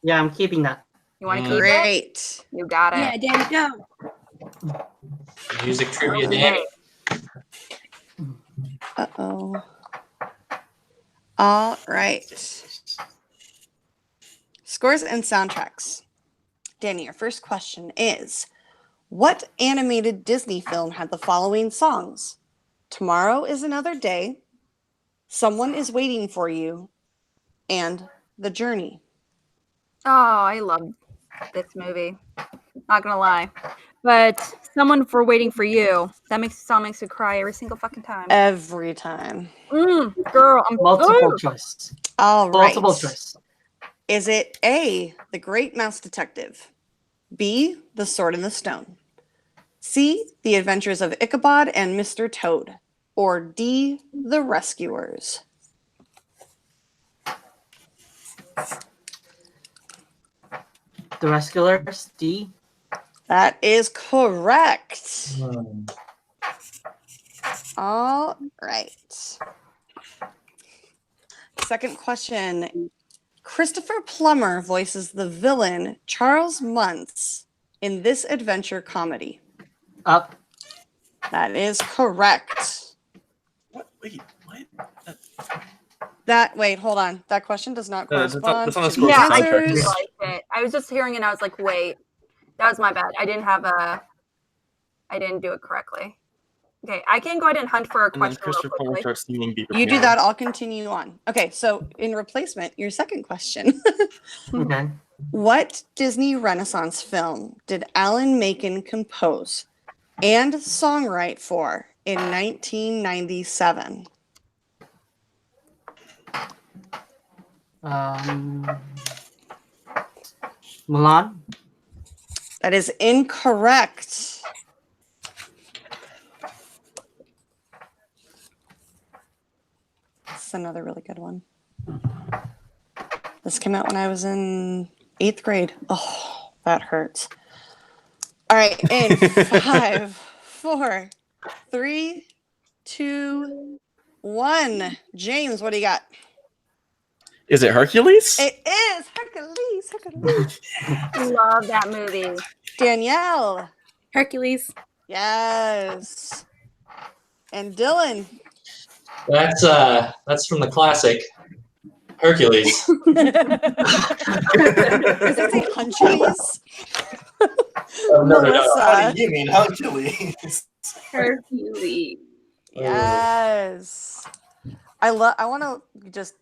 Yeah, I'm keeping that. You want to keep it? Great. You got it. yeah, Danny, go. Music trivia, Okay. Danny. Uh-oh. All right. Scores and soundtracks. Danny, your first question is, what animated Disney film had the following songs? Tomorrow is Another Day, Someone is Waiting for You, and The Journey. Oh, I love this movie. Not gonna lie. But someone for Waiting for You. That song makes me cry every single fucking time. Every time. Girl, I'm Multiple choice. All right. Multiple choice. Is it A, The Great Mouse Detective, B, The Sword and the Stone, C, The Adventures of Ichabod and Mr. Toad, or D, The Rescuers? The Rescuers. D. That is correct. All right. Second question. Christopher Plummer voices the villain Charles Muntz in this adventure comedy. Up. That is correct. What? Wait, what? Wait, hold on. That question does not correspond that's on the to score the yeah, I soundtrack. didn't answers. realize it. I was just hearing it and I was like, wait. That was my bad. I didn't do it correctly. Okay, I can go ahead and hunt for a And then question real Christopher Plummer quickly. starts singing Be You do Prepared. that, I'll continue on. Okay, so in replacement, your second question. Okay. What Disney Renaissance film did Alan Menken compose and songwrite for in 1997? Mulan. That is incorrect. This is another really good one. This came out when I was in 8th grade. Oh, that hurts. All right, in 5, 4, 3, 2, 1. James, what do you got? Is it Hercules? It is Hercules. Hercules. Love that movie. Danielle. Hercules. Yes. And Dylan. That's from the classic Hercules. Does it say Hunchules? No. Melissa. You mean Hercules? Hercules. Yes. I want to just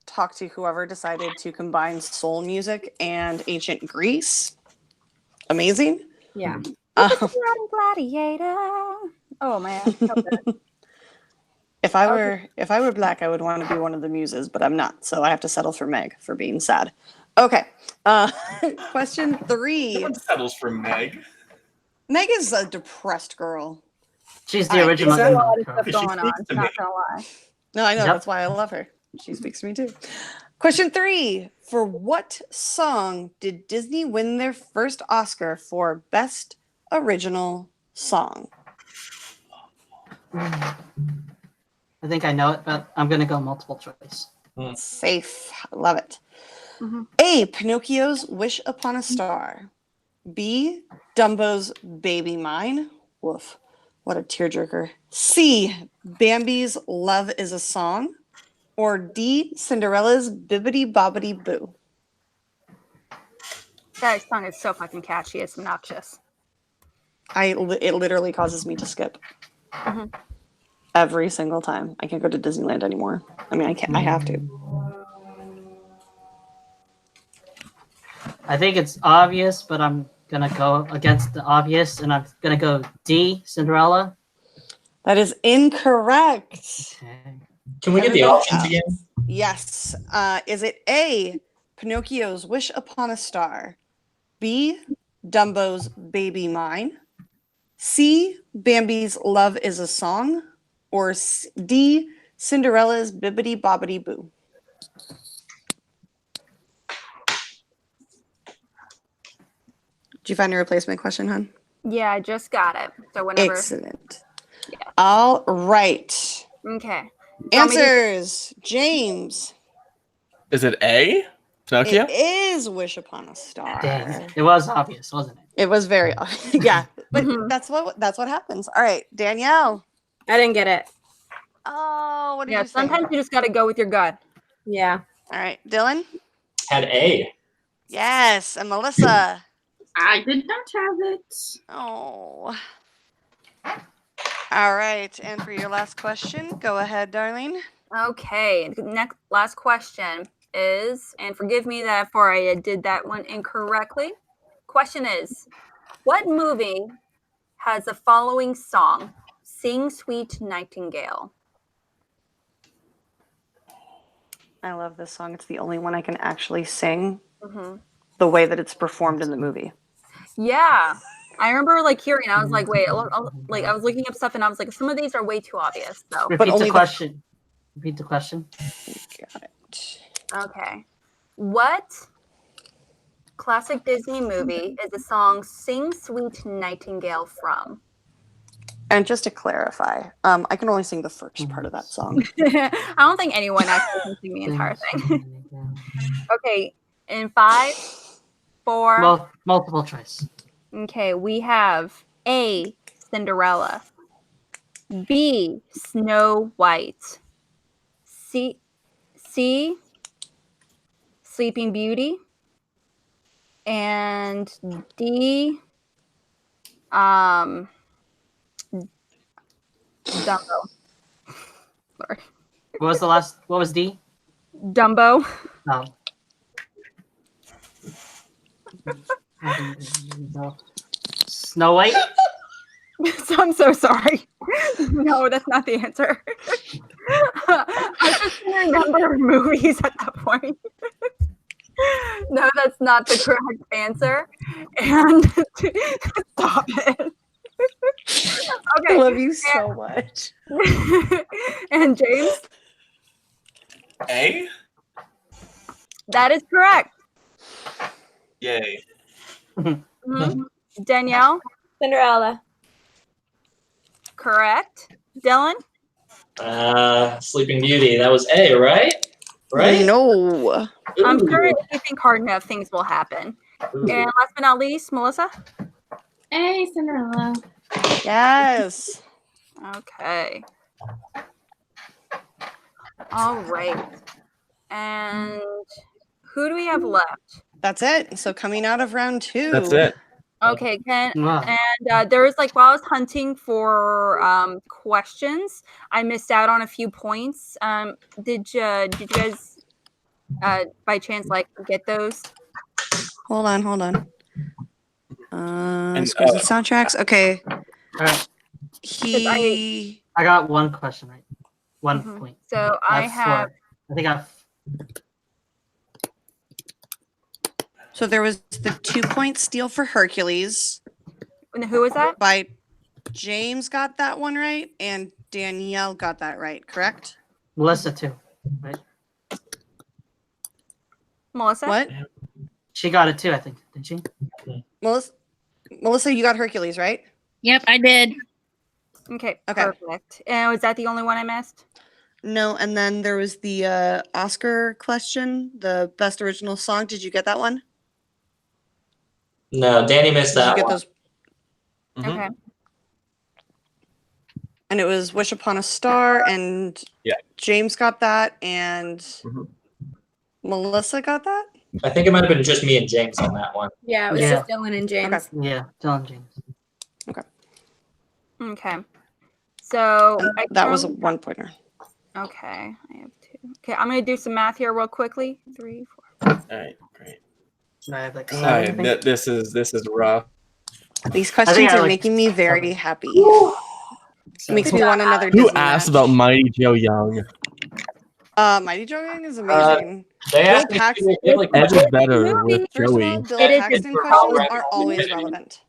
talk to whoever decided to combine soul music and ancient Greece. Amazing. Yeah. Gladiator. Oh man. So good. If I were black, I would want to be one of the muses, but I'm not. So I have to settle for Meg for being sad. Okay. Question 3. Everyone settles for Meg. Meg is a depressed girl. She's the original. There's a lot of stuff She going on. speaks to Not me. gonna lie. No, I know. Yep. That's why I love her. She speaks to me too. Question 3. For what song did Disney win their first Oscar for Best Original Song? I think I know it, but I'm gonna go multiple choice. Safe. Love it. Mhm. A. Pinocchio's Wish Upon a Star. B. Dumbo's Baby Mine. Woof. What a tearjerker. C. Bambi's Love is a Song. Or D. Cinderella's Bibbidi Bobbidi Boo. That song is so fucking catchy. It's obnoxious. It literally causes me to skip Mhm. every single time. I can't go to Disneyland anymore. I mean, I can't. I have to. I think it's obvious, but I'm gonna go against the obvious, and I'm gonna go D, Cinderella. That is incorrect. Okay. Can we get the Everybody options else. again? Yes. Is it A. Pinocchio's Wish Upon a Star? B. Dumbo's Baby Mine? C. Bambi's Love is a Song? Or D. Cinderella's Bibbidi Bobbidi Boo? Did you find a replacement question, hon? Yeah, I just got it. So whenever. Excellent. Yeah. All right. Okay. Do you want me to- Answers. James. Is it A? Pinocchio? It is Wish Upon a Star. Dang, it was obvious, wasn't it? It was very yeah, but Mhm. that's what happens. All right, Danielle. I didn't get it. Oh, what did Yeah, you say? sometimes you just got to go with your gut. Yeah. All right, Dylan. Had A. Yes, and Melissa. I did not have it. Oh. All right, and for your last question, go ahead, Darlene. Okay. Last question is, and forgive me that for I did that one incorrectly. Question is, what movie has the following song, "Sing Sweet Nightingale"? I love this song. It's the only one I can actually sing Mm-hmm. the way that it's performed in the movie. Yeah. I remember like hearing, I was like, wait, like I was looking up stuff and I was like, some of these are way too obvious. So Repeat only the the- question. Repeat the question. Got it. okay. What classic Disney movie is the song "Sing Sweet Nightingale" from? And just to clarify, I can only sing the first part of that song. I don't think anyone actually can sing the entire thing. Okay, in 5, 4. Well, multiple choice. Okay, we have A, Cinderella, B, Snow White, C, Sleeping Beauty, and D, Dumbo. Sorry. What was the last? What was D? Dumbo. No. Snow White. So I'm so sorry. No, that's not the answer. I just didn't remember movies at that point. No, that's not the correct answer. And stop it. I Okay. love you so much. And James, A? that is correct. Yay. Mhm. Danielle, Cinderella. correct. Dylan, Sleeping Beauty. That was A, right? Right? No. I'm Ooh. sure if you think hard enough, things will happen. Ooh. And last but not least, Melissa. A, Cinderella. Yes. Okay. All right. And who do we have left? That's it. So coming out of round 2. That's it. Okay, Ken. Wow. And there was like while I was hunting for questions, I missed out on a few points. Did you guys by chance like get those? Hold on. And, Scores and soundtracks. Okay. All right. He. I got one question right. One Mhm. point. So I That's have. I think I've. So there was the 2-point steal for Hercules. Who was that? By James got that one right, and Danielle got that right. Correct? Melissa too, right? Melissa? What? She got it too, I think. Did she? Melissa, you got Hercules, right? Yep, I did. Okay, Okay. perfect. And was that the only one I missed? No, and then there was the Oscar question, the best original song. Did you get that one? No, Danny missed Did you that get one. those? Okay. And it was Wish Upon a Star, and Yeah. James got that, and Mhm. Melissa got that? I think it might have been just me and James on that one. Yeah, it was Yeah. just Dylan and James. Okay. Yeah, Dylan James. Okay. So And I that was a currently- 1-pointer. Okay, I have 2. Okay, I'm gonna do some math here real quickly. 3, 4. All right, great. I have like 7, I God, think. this is rough. These I questions think I are like making me very 7. happy. So- Makes me want another Who Disney asked match. about Mighty Joe Young? Mighty Joe Young is amazing. They Bill asked me Paxton- Studio Ghibli Ed questions. is better Movie. with First of all, Joey. Bill It is Paxton for questions Colorado. are always relevant.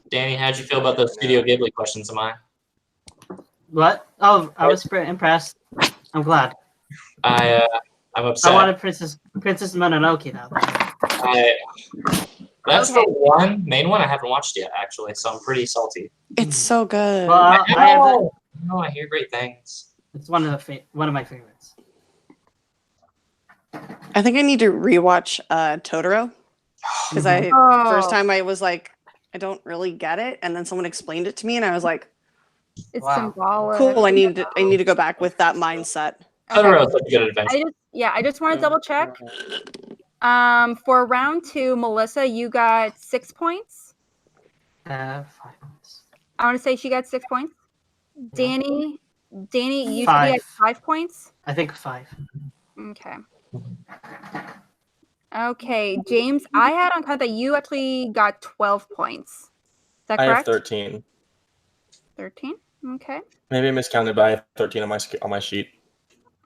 Danny, how'd you feel about those Studio Ghibli questions of mine? What? Oh, I was pretty impressed. I'm glad. I'm upset. I wanted Princess Mononoke though. That's Okay. the one main one I haven't watched yet, actually. So I'm pretty salty. It's so good. Well, I have that. No, I hear great things. It's one of my favorites. I think I need to rewatch Totoro because first time I was like, I don't really get it, and then someone explained it to me, and I was like, It's Wow. symbolic. cool. I need to go back with that mindset. Totoro is such a good adventure. I just want to double check. For round 2, Melissa, you got 6 points. 5 points. I want to say she got 6 points. Danny, you said you 5. had 5 points. I think 5. Okay. Okay, James, I had on count that you actually got 12 points. Is that I have correct? 13. 13? Okay. Maybe I miscounted, but I have 13 on my sheet.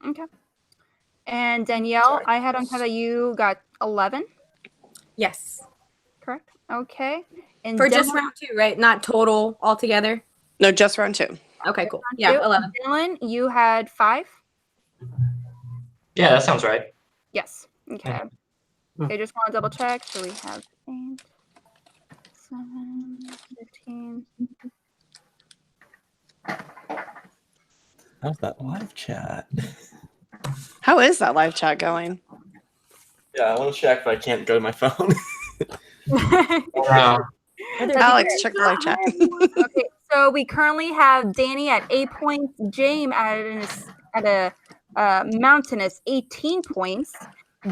Okay. And Danielle, I had on count that you got 11. Yes. Correct. Okay. And For just Dylan- round 2, right? Not total altogether. No, just round 2. Okay, cool. round Yeah, 2. 11. Dylan, you had 5. Yeah, that sounds right. Yes. Okay. Hmm. Okay, just want to double check. So we have 8, 7, 15. How's that live chat? How is that live chat going? Yeah, I want to check, but I can't go to my phone. Wow. Alex, check the live chat. Okay, so we currently have Danny at 8 points, James at a mountainous 18 points,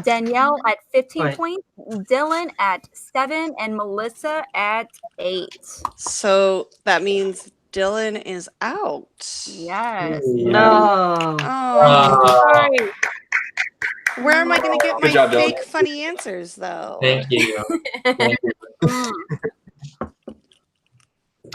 Danielle at 15 Right. points, Dylan at 7, and Melissa at 8. So that means Dylan is out. Yes. No. Oh, Sorry. where am I going to get my Good job, Dylan. fake funny answers though? Thank you. Thank you. Mm.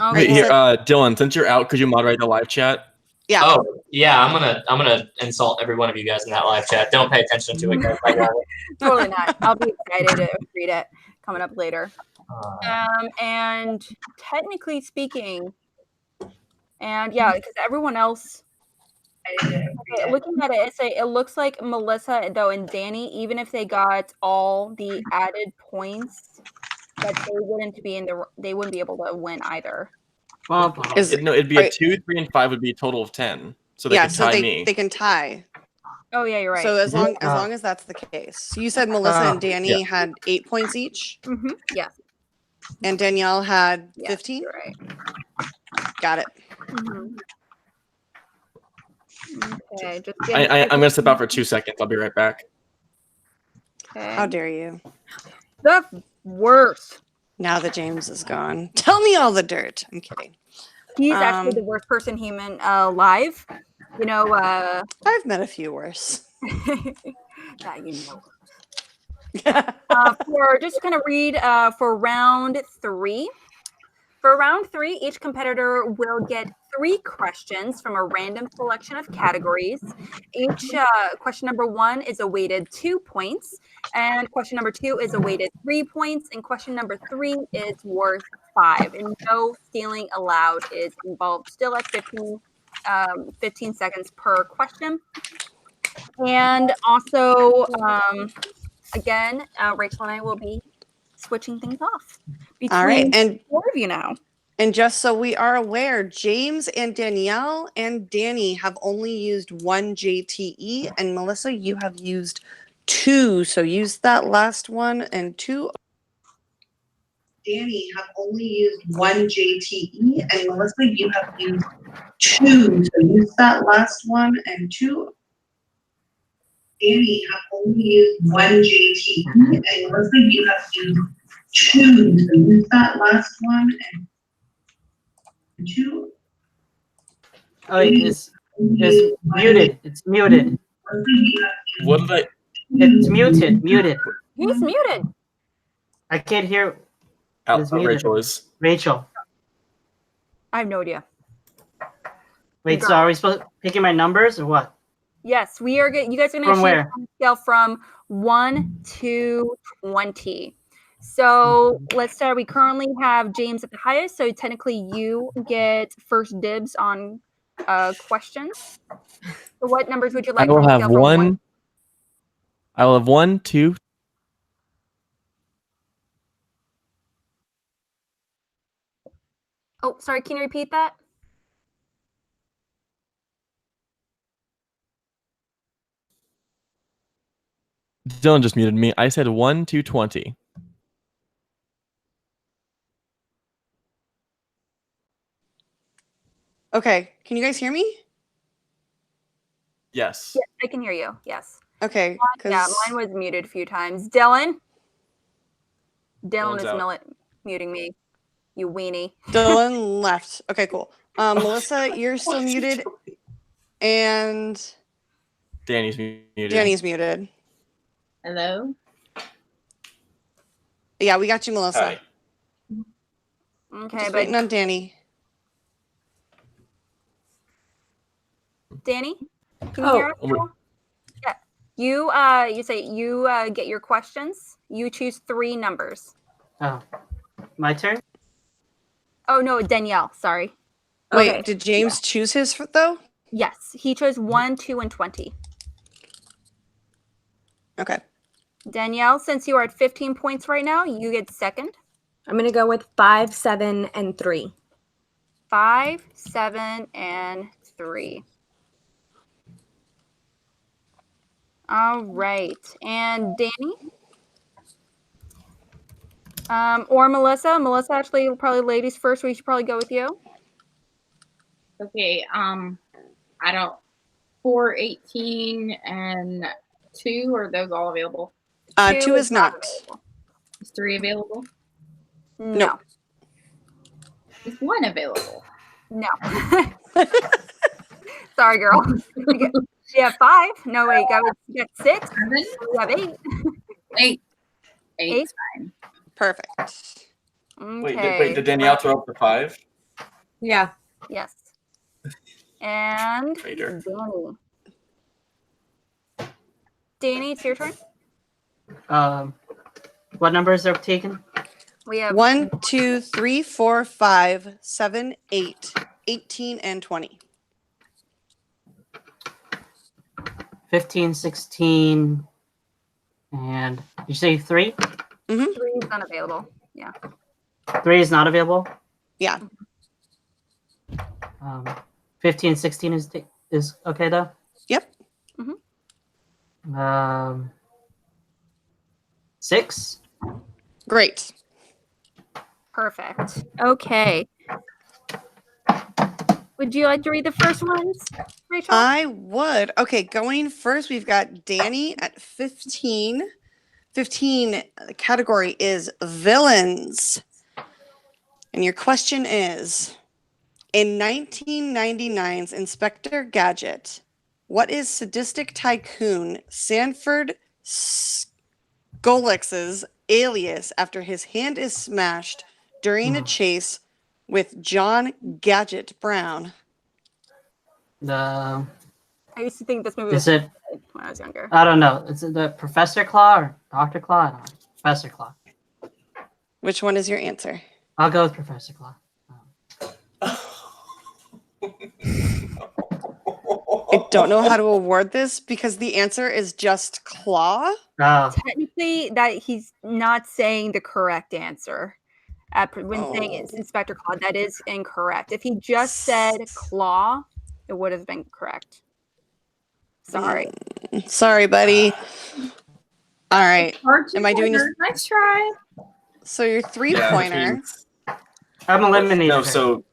Wait, Okay. here, Dylan, since you're out, could you moderate the live chat? Yeah. Oh, yeah, I'm gonna insult every one of you guys in that live chat. Don't pay attention to it, guys. I got it. Totally not. I'll be excited to read it coming up later. Uh, And technically speaking, and yeah, because everyone else, okay, looking at it, it looks like Melissa though and Danny, even if they got all the added points, that they wouldn't be able to win either. Well, It'd be a Right. 2, 3, and 5 would be a total of 10. So they Yeah, could so tie they, me. they can tie. Oh yeah, you're right. So as long Ah. as that's the case. You said Melissa and Danny had 8 points each, Yeah, and Danielle had yeah, 15. you're right. Got it. Mhm. Okay, just I'm going to step out for 2 seconds. I'll be right back. okay. How dare you? The worst. Now that James is gone, tell me all the dirt. I'm kidding. He's actually Um, the worst person human alive. You know, I've met a few worse. that you know. For just kind of read for round 3. For round 3, each competitor will get 3 questions from a random selection of categories. Each question number 1 is a weighted 2 points, and question number 2 is a weighted 3 points, and question number 3 is worth 5. And no stealing allowed is involved. Still at 15 seconds per question. And also, again, Rachel and I will be switching things off between All right, and 4 of you now. And just so we are aware, James and Danielle and Danny have only used 1 JTE, and Melissa, you have used 2. So use that last one and 2. Danny have only used 1 JTE, and Melissa, you have used 2. So use that last one and 2. Danny have only used 1 JTE, and Melissa, you have used 2. So use that last one and 2. Oh, it's muted. It's muted. What did I? It's muted. Muted. Who's muted? I can't hear. Out, Rachel is. Rachel. I have no idea. Wait, so are we supposed to picking my numbers or what? Yes, we are. You guys are going to From where? scale from 1 to 20. So let's start. We currently have James at the highest, so technically you get first dibs on questions. So what numbers would you like? I will on a have scale from one. I will have 1, 2. Oh, sorry. Can you repeat that? Dylan just muted me. I said 1 to 20. Okay, can you guys hear me? Yes. Yes, I can hear you. Yes. Okay. Yeah, mine was muted a few times. Dylan? Dylan Dylan's is out. muting me. You weenie. Dylan left. Okay, cool. Melissa, you're still muted. And Danny's muted. Danny's muted. Hello? Yeah, we got you, Melissa. Hi. Okay, Just but waiting on Danny. Danny, can you hear us now? Yeah. You say you get your questions. You choose 3 numbers. Oh, my turn. Oh no, Danielle. Sorry. Wait, Okay. did James choose his though? Yes, he chose 1, 2, and 20. Okay. Danielle, since you are at 15 points right now, you get second. I'm going to go with 5, 7, and 3. 5, 7, and 3. All right. And Danny? Or Melissa. Melissa, actually, probably ladies first. We should probably go with you. Okay, I don't 4, 18, and 2, are those all available? 2 is not. available. Is 3 available? No. Is 1 available? No. Sorry, girl. You have 5. No, wait, you got 6. 7? You have 8. 8. 8. 8's fine. Perfect. Okay. Wait, did Danielle throw up the 5? Yeah. Yes. And Traitor. Danny, it's your turn. What numbers are taken? We have 1, 2, 3, 4, 5, 7, 8, 18, and 20. 15, 16, and you say 3? 3 is unavailable. Yeah. 3 is not available. Yeah. 15, 16 is okay though. Yep. 6. Great. Perfect. Okay. Would you like to read the first ones, Rachel? I would. Okay, going first, we've got Danny at 15. 15 category is villains. And your question is, in 1999's Inspector Gadget, what is sadistic tycoon Sanford Skolix's alias after his hand is smashed during a chase with John Gadget Brown? I used to think this movie Is was it? when I was younger. I don't know. Is it the Professor Claw or Dr. Claw? I don't know. Professor Claw. Which one is your answer? I'll go with Professor Claw. I don't know how to award this because the answer is just claw. Oh, Technically, that he's not saying the correct answer. When saying it's Inspector Claw, that is incorrect. If he just said claw, it would have been correct. Sorry. Sorry, buddy. All right. Am I doing this? Nice try. So your 3-pointer. I'm eliminated. No, so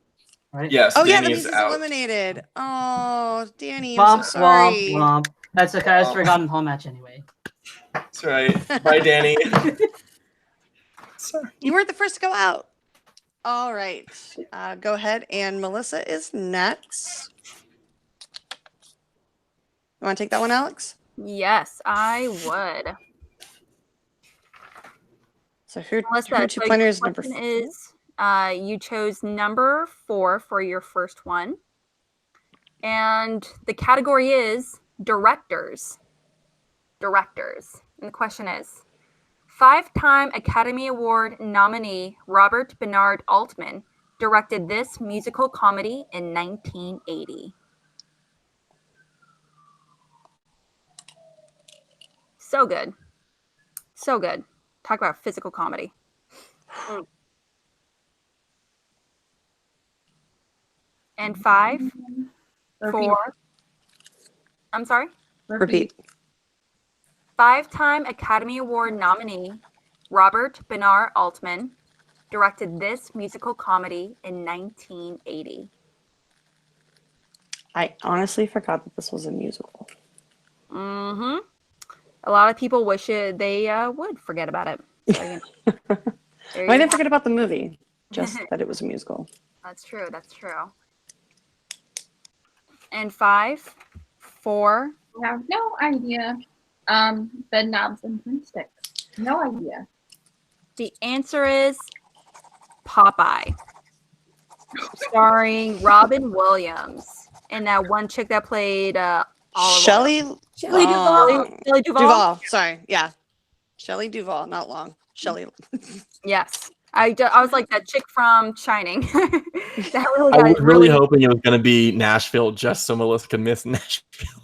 right? yes. Oh yeah, Danny that is means he's out. eliminated. Oh, Danny, Womp, I'm so sorry. womp, womp. That's okay. I was forgotten the whole match anyway. That's right. Bye, Danny. Sorry. You weren't the first to go out. All right. Go ahead, and Melissa is next. You want to take that one, Alex? Yes, I would. So her Melissa, 2-pointer is number question 4. is, you chose number 4 for your first one. And the category is directors. Directors. And the question is, 5-time Academy Award nominee Robert Bernard Altman directed this musical comedy in 1980. So good. So good. Talk about physical comedy. And 5, 4. I'm sorry? Repeat. 5-time Academy Award nominee Robert Bernard Altman directed this musical comedy in 1980. I honestly forgot that this was a musical. Mm-hmm. A lot of people wish they would forget about it. So, you know, I didn't forget about the movie, just that it was a musical. That's true. That's true. And 5, 4. I have no idea. Bed knobs and broomsticks. No idea. The answer is Popeye, starring Robin Williams and that one chick that played Shelley Duvall. Shelley Duvall. Sorry, yeah, Shelley Duvall, not Long. Shelley. Yes, I was like that chick from Shining. That really I was got really hoping it was going to be Nashville just so Melissa could miss Nashville.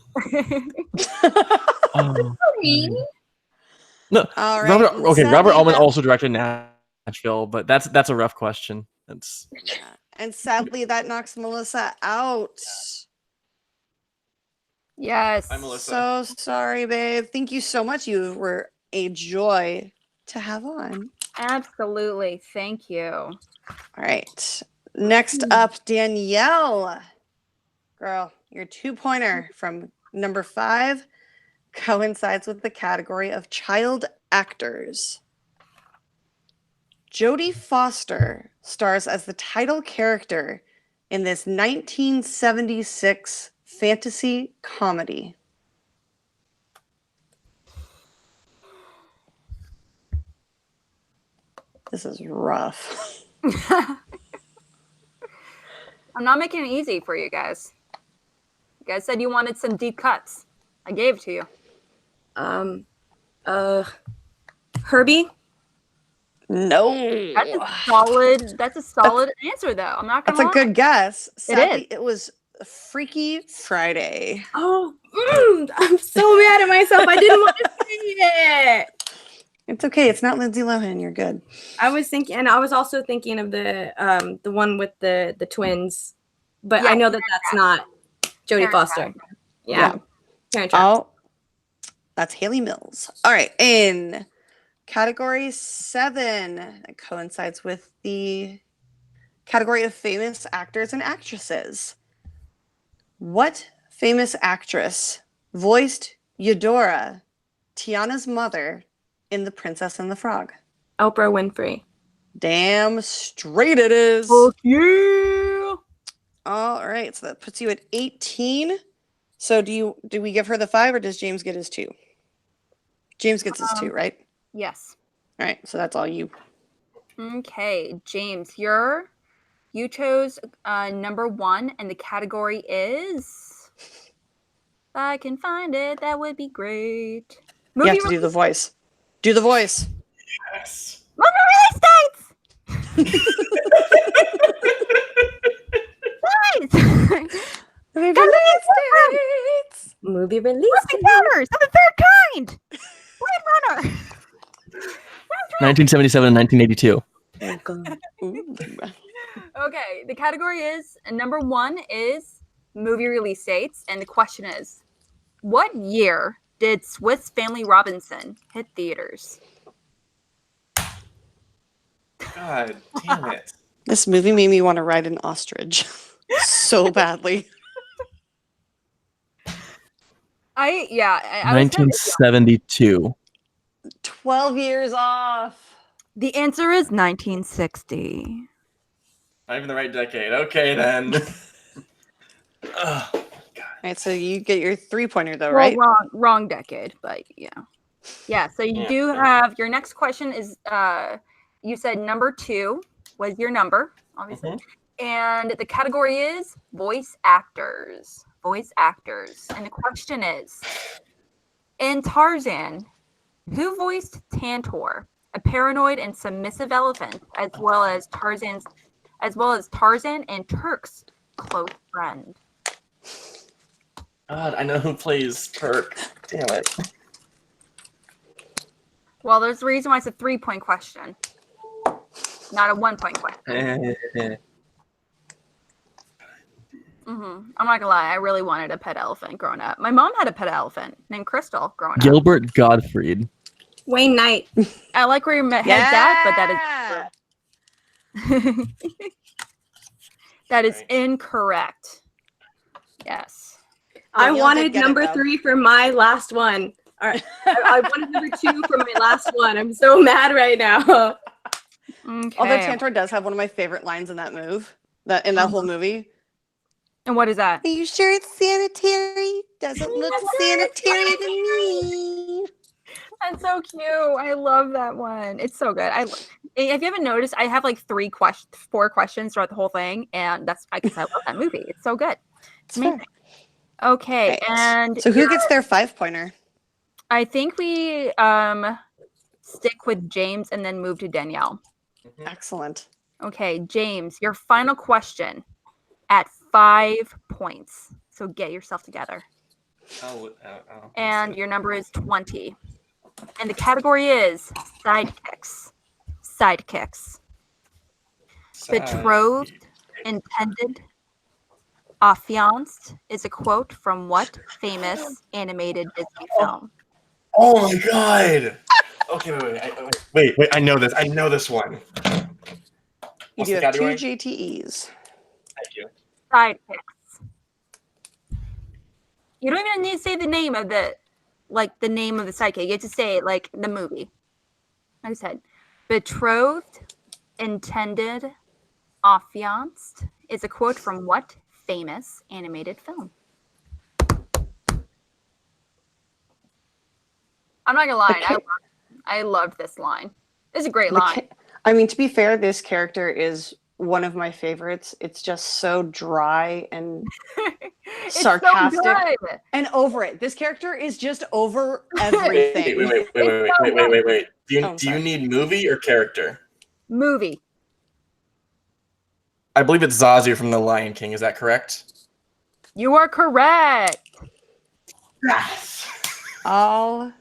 Oh. No, All right. Robert Altman also directed Nashville, but that's a rough question. That's and sadly that knocks Melissa out. Yes. Hi, Melissa. So sorry, babe. Thank you so much. You were a joy to have on. Absolutely. Thank you. All right. Next up, Danielle. Girl, your 2-pointer from number 5 coincides with the category of child actors. Jodie Foster stars as the title character in this 1976 fantasy comedy. This is rough. I'm not making it easy for you guys. You guys said you wanted some deep cuts. I gave it to you. Herbie? No. That's a solid answer though. I'm not gonna That's a good guess. Sadly, is. it was Freaky Friday. Oh, I'm so mad at myself. I didn't want to say it. It's okay. It's not Lindsay Lohan. You're good. I was thinking, and I was also thinking of the one with the twins, but I know that that's not Jodie Foster. Yeah. Parent Trap. Oh, that's Haley Mills. All right. In category 7, that coincides with the category of famous actors and actresses. What famous actress voiced Eudora, Tiana's mother, in The Princess and the Frog? Oprah Winfrey. Damn straight it is. Fuck you. All right, so that puts you at 18. So do we give her the 5 or does James get his 2? James gets his 2, right? Yes. All right, so that's all you. Okay, James, you chose number 1, and the category is. If I can find it, that would be great. You have to do the voice. Do the voice. Yes. Movie release dates. Guys, Movie release dates. Movie release. Encounters of the third kind. Blade Runner. 1977 and 1982. Oh, God. Ooh. Okay, the category is number 1 is movie release dates, and the question is, what year did Swiss Family Robinson hit theaters? God damn it. This movie made me want to ride an ostrich so badly. I was kind of- 1972. 12 years off. The answer is 1960. Not even the right decade. Okay, then. Ugh. All right, so you get your 3-pointer though, Well, right? wrong decade, but yeah. Yeah, so you Yeah. do have your next question is you said number 2 was your number, obviously. And the category is voice actors. Voice actors. And the question is, in Tarzan, who voiced Tantor, a paranoid and submissive elephant, as well as Tarzan and Turk's close friend? God, I know who plays Turk. Damn it. Well, there's a reason why it's a 3-point question, not a 1-point question. I'm not gonna lie, I really wanted a pet elephant growing up. My mom had a pet elephant named Crystal growing up. Gilbert Gottfried. Wayne Knight. I like where your head's at, but that is that is incorrect. Yes. I Danielle did wanted get it, number though. 3 for my last one. All right. I wanted number 2 for my last one. I'm so mad right now. Okay. Although Tantor does have one of my favorite lines in that whole movie. And what is that? Are you sure it's sanitary? Doesn't look sanitary to me. That's so cute. I love that one. It's so good. If you haven't noticed, I have like 4 questions throughout the whole thing, and that's because I love that movie. It's so good. It's amazing. Okay, Right. and So who gets their 5-pointer? I think we stick with James and then move to Danielle. Excellent. Okay, James, your final question at 5 points. So get yourself together. And your number is 20. And the category is sidekicks. Sidekicks. Betrothed, intended, affianced is a quote from what famous animated Disney film? Oh my god! Okay, wait. I know this. I know this one. You do have 2 JTEs. Thank you. Sidekicks. You don't even need to say the name of the sidekick. You have to say like the movie. Like I said, betrothed, intended, affianced is a quote from what famous animated film? I'm not gonna lie, I loved this line. It's a great line. I mean, to be fair, this character is one of my favorites. It's just so dry and sarcastic so good. and over it. This character is just over everything. Wait. Do you need movie or character? Movie. I believe it's Zazu from The Lion King. Is that correct? You are correct. Yes. All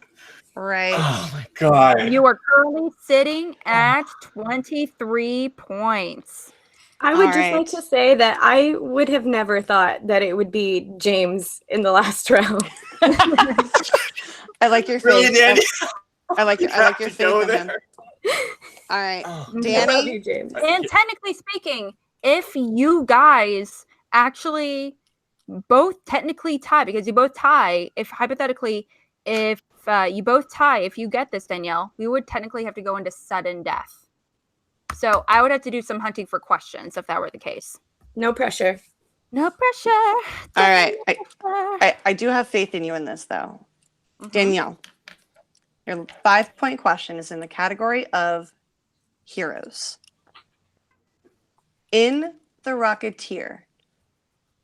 right. Oh my god. You are currently sitting at 23 points. I would just like to say that I would have never thought that it would be James in the last round. I like your face. Really, Danny? I like your face. Go in him. there. All right, I love Danny. you, James. And technically speaking, if you guys actually both technically tie, because you both tie, if hypothetically, if you both tie, if you get this, Danielle, we would technically have to go into sudden death. So I would have to do some hunting for questions if that were the case. No pressure. No pressure. All right, I do have faith in you in this, though. Danielle, your 5-point question is in the category of heroes. In The Rocketeer,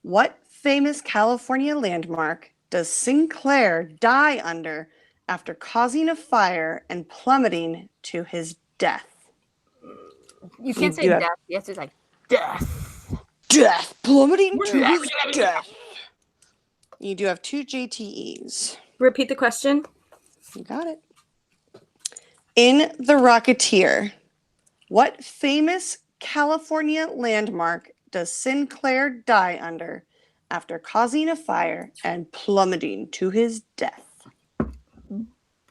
what famous California landmark does Sinclair die under after causing a fire and plummeting to his death? You can't say death. You have to say death. Death. Plummeting to his death. You do have 2 JTEs. Repeat the question. You got it. In The Rocketeer, what famous California landmark does Sinclair die under after causing a fire and plummeting to his death?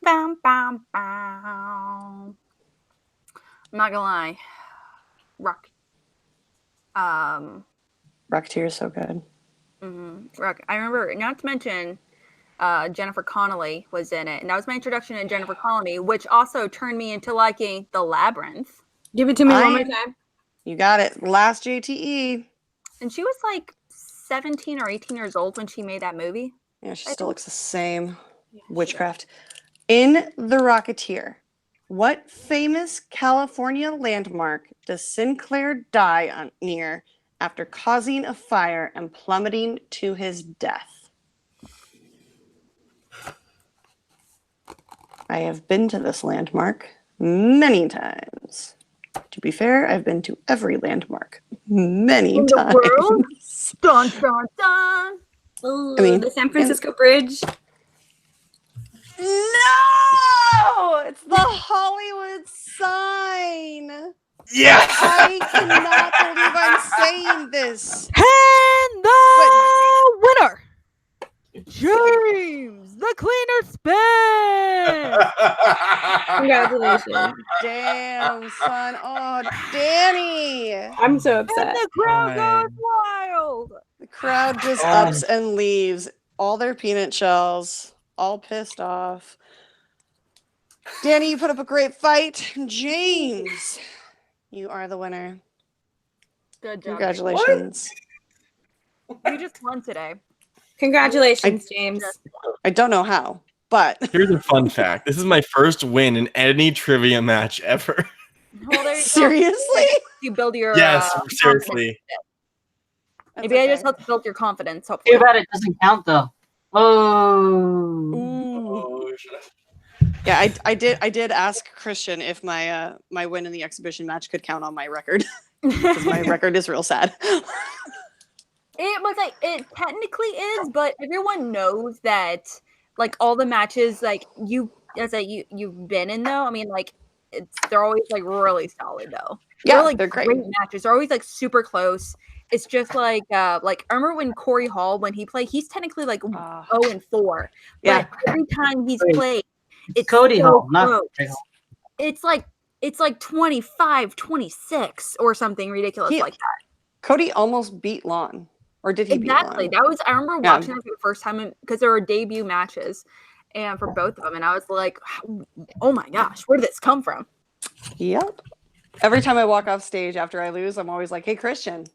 Bam, bam, bam. I'm not gonna lie. Rocketeer is so good. Rock. I remember, not to mention, Jennifer Connelly was in it, and that was my introduction to Jennifer Connelly, which also turned me into liking The Labyrinth. Give it to me one more time. You got it. Last JTE. And she was like 17 or 18 years old when she made that movie. Yeah, she still looks the same. Witchcraft. In The Rocketeer, what famous California landmark does Sinclair die near after causing a fire and plummeting to his death? I have been to this landmark many times. To be fair, I've been to every landmark many In times. the world? Dun, dun, dun. Ooh, I mean, the San Francisco Bridge. No! It's the Hollywood sign. Yes. I cannot believe I'm saying this. And the winner, James, the cleaner spin. Congratulations. Damn, son. Oh, Danny. I'm so And upset. the crowd goes wild. The crowd just ups and leaves. All their peanut shells. All pissed off. Danny, you put up a great fight. James, you are the winner. Good job. Congratulations. You just won today. Congratulations, James. I don't know how, but Here's a fun fact. This is my first win in any trivia match ever. Well, there you go. seriously? You build your Yes, confidence. seriously. Maybe I just That's helped build your confidence. Hopefully. Too bad it doesn't count though. Oh. okay. Ooh. Oh, should I- Yeah, I did ask Christian if my my win in the exhibition match could count on my record. Because my record is real sad. It was like, it technically is, but everyone knows that like all the matches like you've been in though. I mean, like they're always like really solid though. Yeah, like they're great. matches. They're always like super close. It's just like I remember when Corey Hall, when he played, he's technically like 0-4. Yeah. But every time he's Wait. played, it's Cody so Hall, not close. Corey Hall. It's like 25-26 or something ridiculous like that. Cody almost beat Lon. Or did he Exactly. beat Lon? That was, I remember Yeah. watching it for the first time because there were debut matches and for both of them. And I was like, oh my gosh, where did this come from? Yep. Every time I walk off stage after I lose, I'm always like, hey, Christian,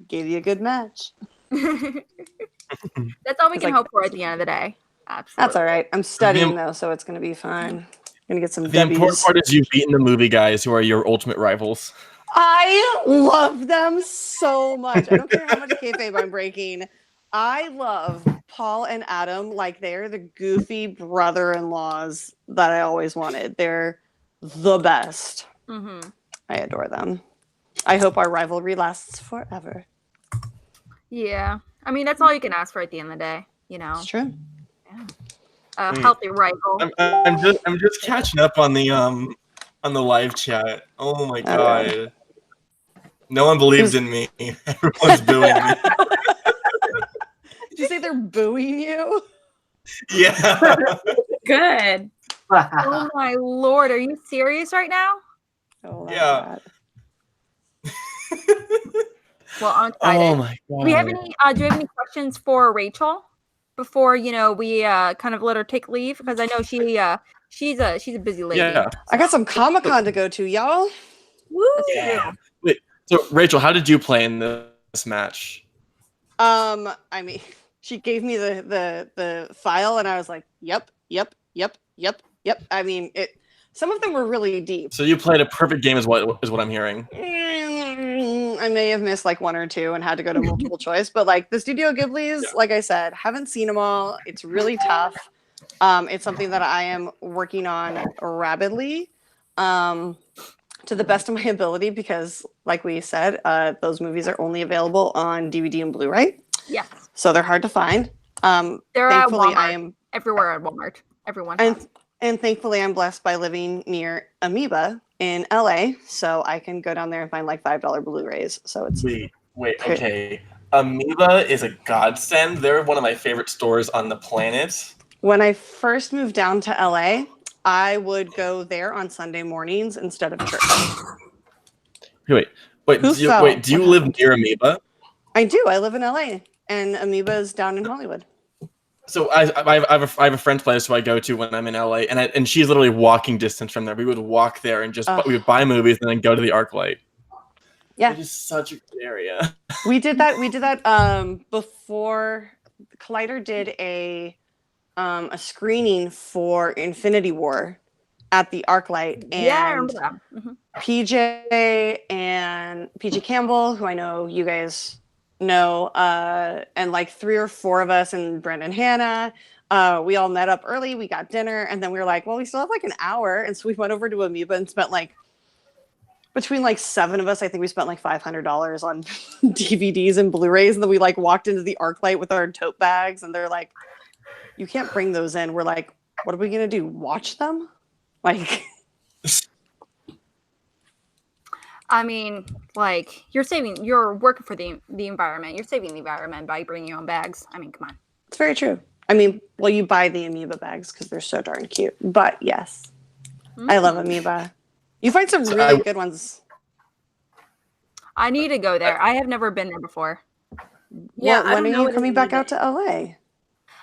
gave you a good match. That's all we It's can like- hope for at the end of the day. Absolutely. That's all right. I'm studying, though, so it's going to be fine. I'm going to get some The important W's. part is you've beaten the movie guys who are your ultimate rivals. I love them so much. I don't care how much kayfabe I'm breaking. I love Paul and Adam like they're the goofy brother-in-laws that I always wanted. They're the best. Mm-hmm. I adore them. I hope our rivalry lasts forever. Yeah. I mean, that's all you can ask for at the end of the day, you know. It's true. A healthy rival. I'm just catching up on the live chat. Oh my god. No one believes in me. Everyone's booing me. Did you say they're booing you? Yeah. Good. Oh my lord, are you serious right now? Oh, Yeah. Well, I'm excited. Oh my god. Do we have any? Do you have any questions for Rachel before we kind of let her take leave? Because I know she's a busy lady. Yeah. I got some Comic-Con to go to, y'all. Woo! Yeah. Wait, so Rachel, how did you play in this match? I mean, she gave me the file, and I was like, yep. I mean, some of them were really deep. So you played a perfect game, is what I'm hearing. I may have missed like one or two and had to go to multiple choice, but like the Studio Ghibli's, like I said, haven't seen them all. It's really tough. It's something that I am working on rapidly, to the best of my ability, because like we said, those movies are only available on DVD and Blu-ray. Yes. So they're hard to find. They're at Thankfully, Walmart. I am Everywhere at Walmart. Everyone. and thankfully I'm blessed by living near Amoeba in LA, so I can go down there and find like $5 Blu-rays. So it's Wait, okay. Amoeba is a godsend. They're one of my favorite stores on the planet. When I first moved down to LA, I would go there on Sunday mornings instead of church. Wait, Who do fell? you What live happened? near Amoeba? I do. I live in LA, and Amoeba is down in Hollywood. So I have a friend's place who I go to when I'm in LA, and she's literally walking distance from there. We would walk there and just we would buy movies and then go to the ArcLight. Yeah, it is such a good area. We did that before Collider did a screening for Infinity War at the ArcLight, and Yeah, I remember that. Mhm. PJ Campbell, who I know you guys know, and like 3 or 4 of us, and Brendan Hannah, we all met up early. We got dinner, and then we were like, well, we still have like an hour, and so we went over to Amoeba and spent like, between like 7 of us, I think we spent like $500 on DVDs and Blu-rays, and then we like walked into the ArcLight with our tote bags, and they're like, you can't bring those in. We're like, what are we gonna do? Watch them? Like, I mean, like you're working for the environment. You're saving the environment by bringing your own bags. I mean, come on. it's very true. I mean, well, you buy the Amoeba bags because they're so darn cute. But yes, I love Amoeba. You find some really good ones. I need to go there. I have never been there before. Yeah, When are you coming back out to LA?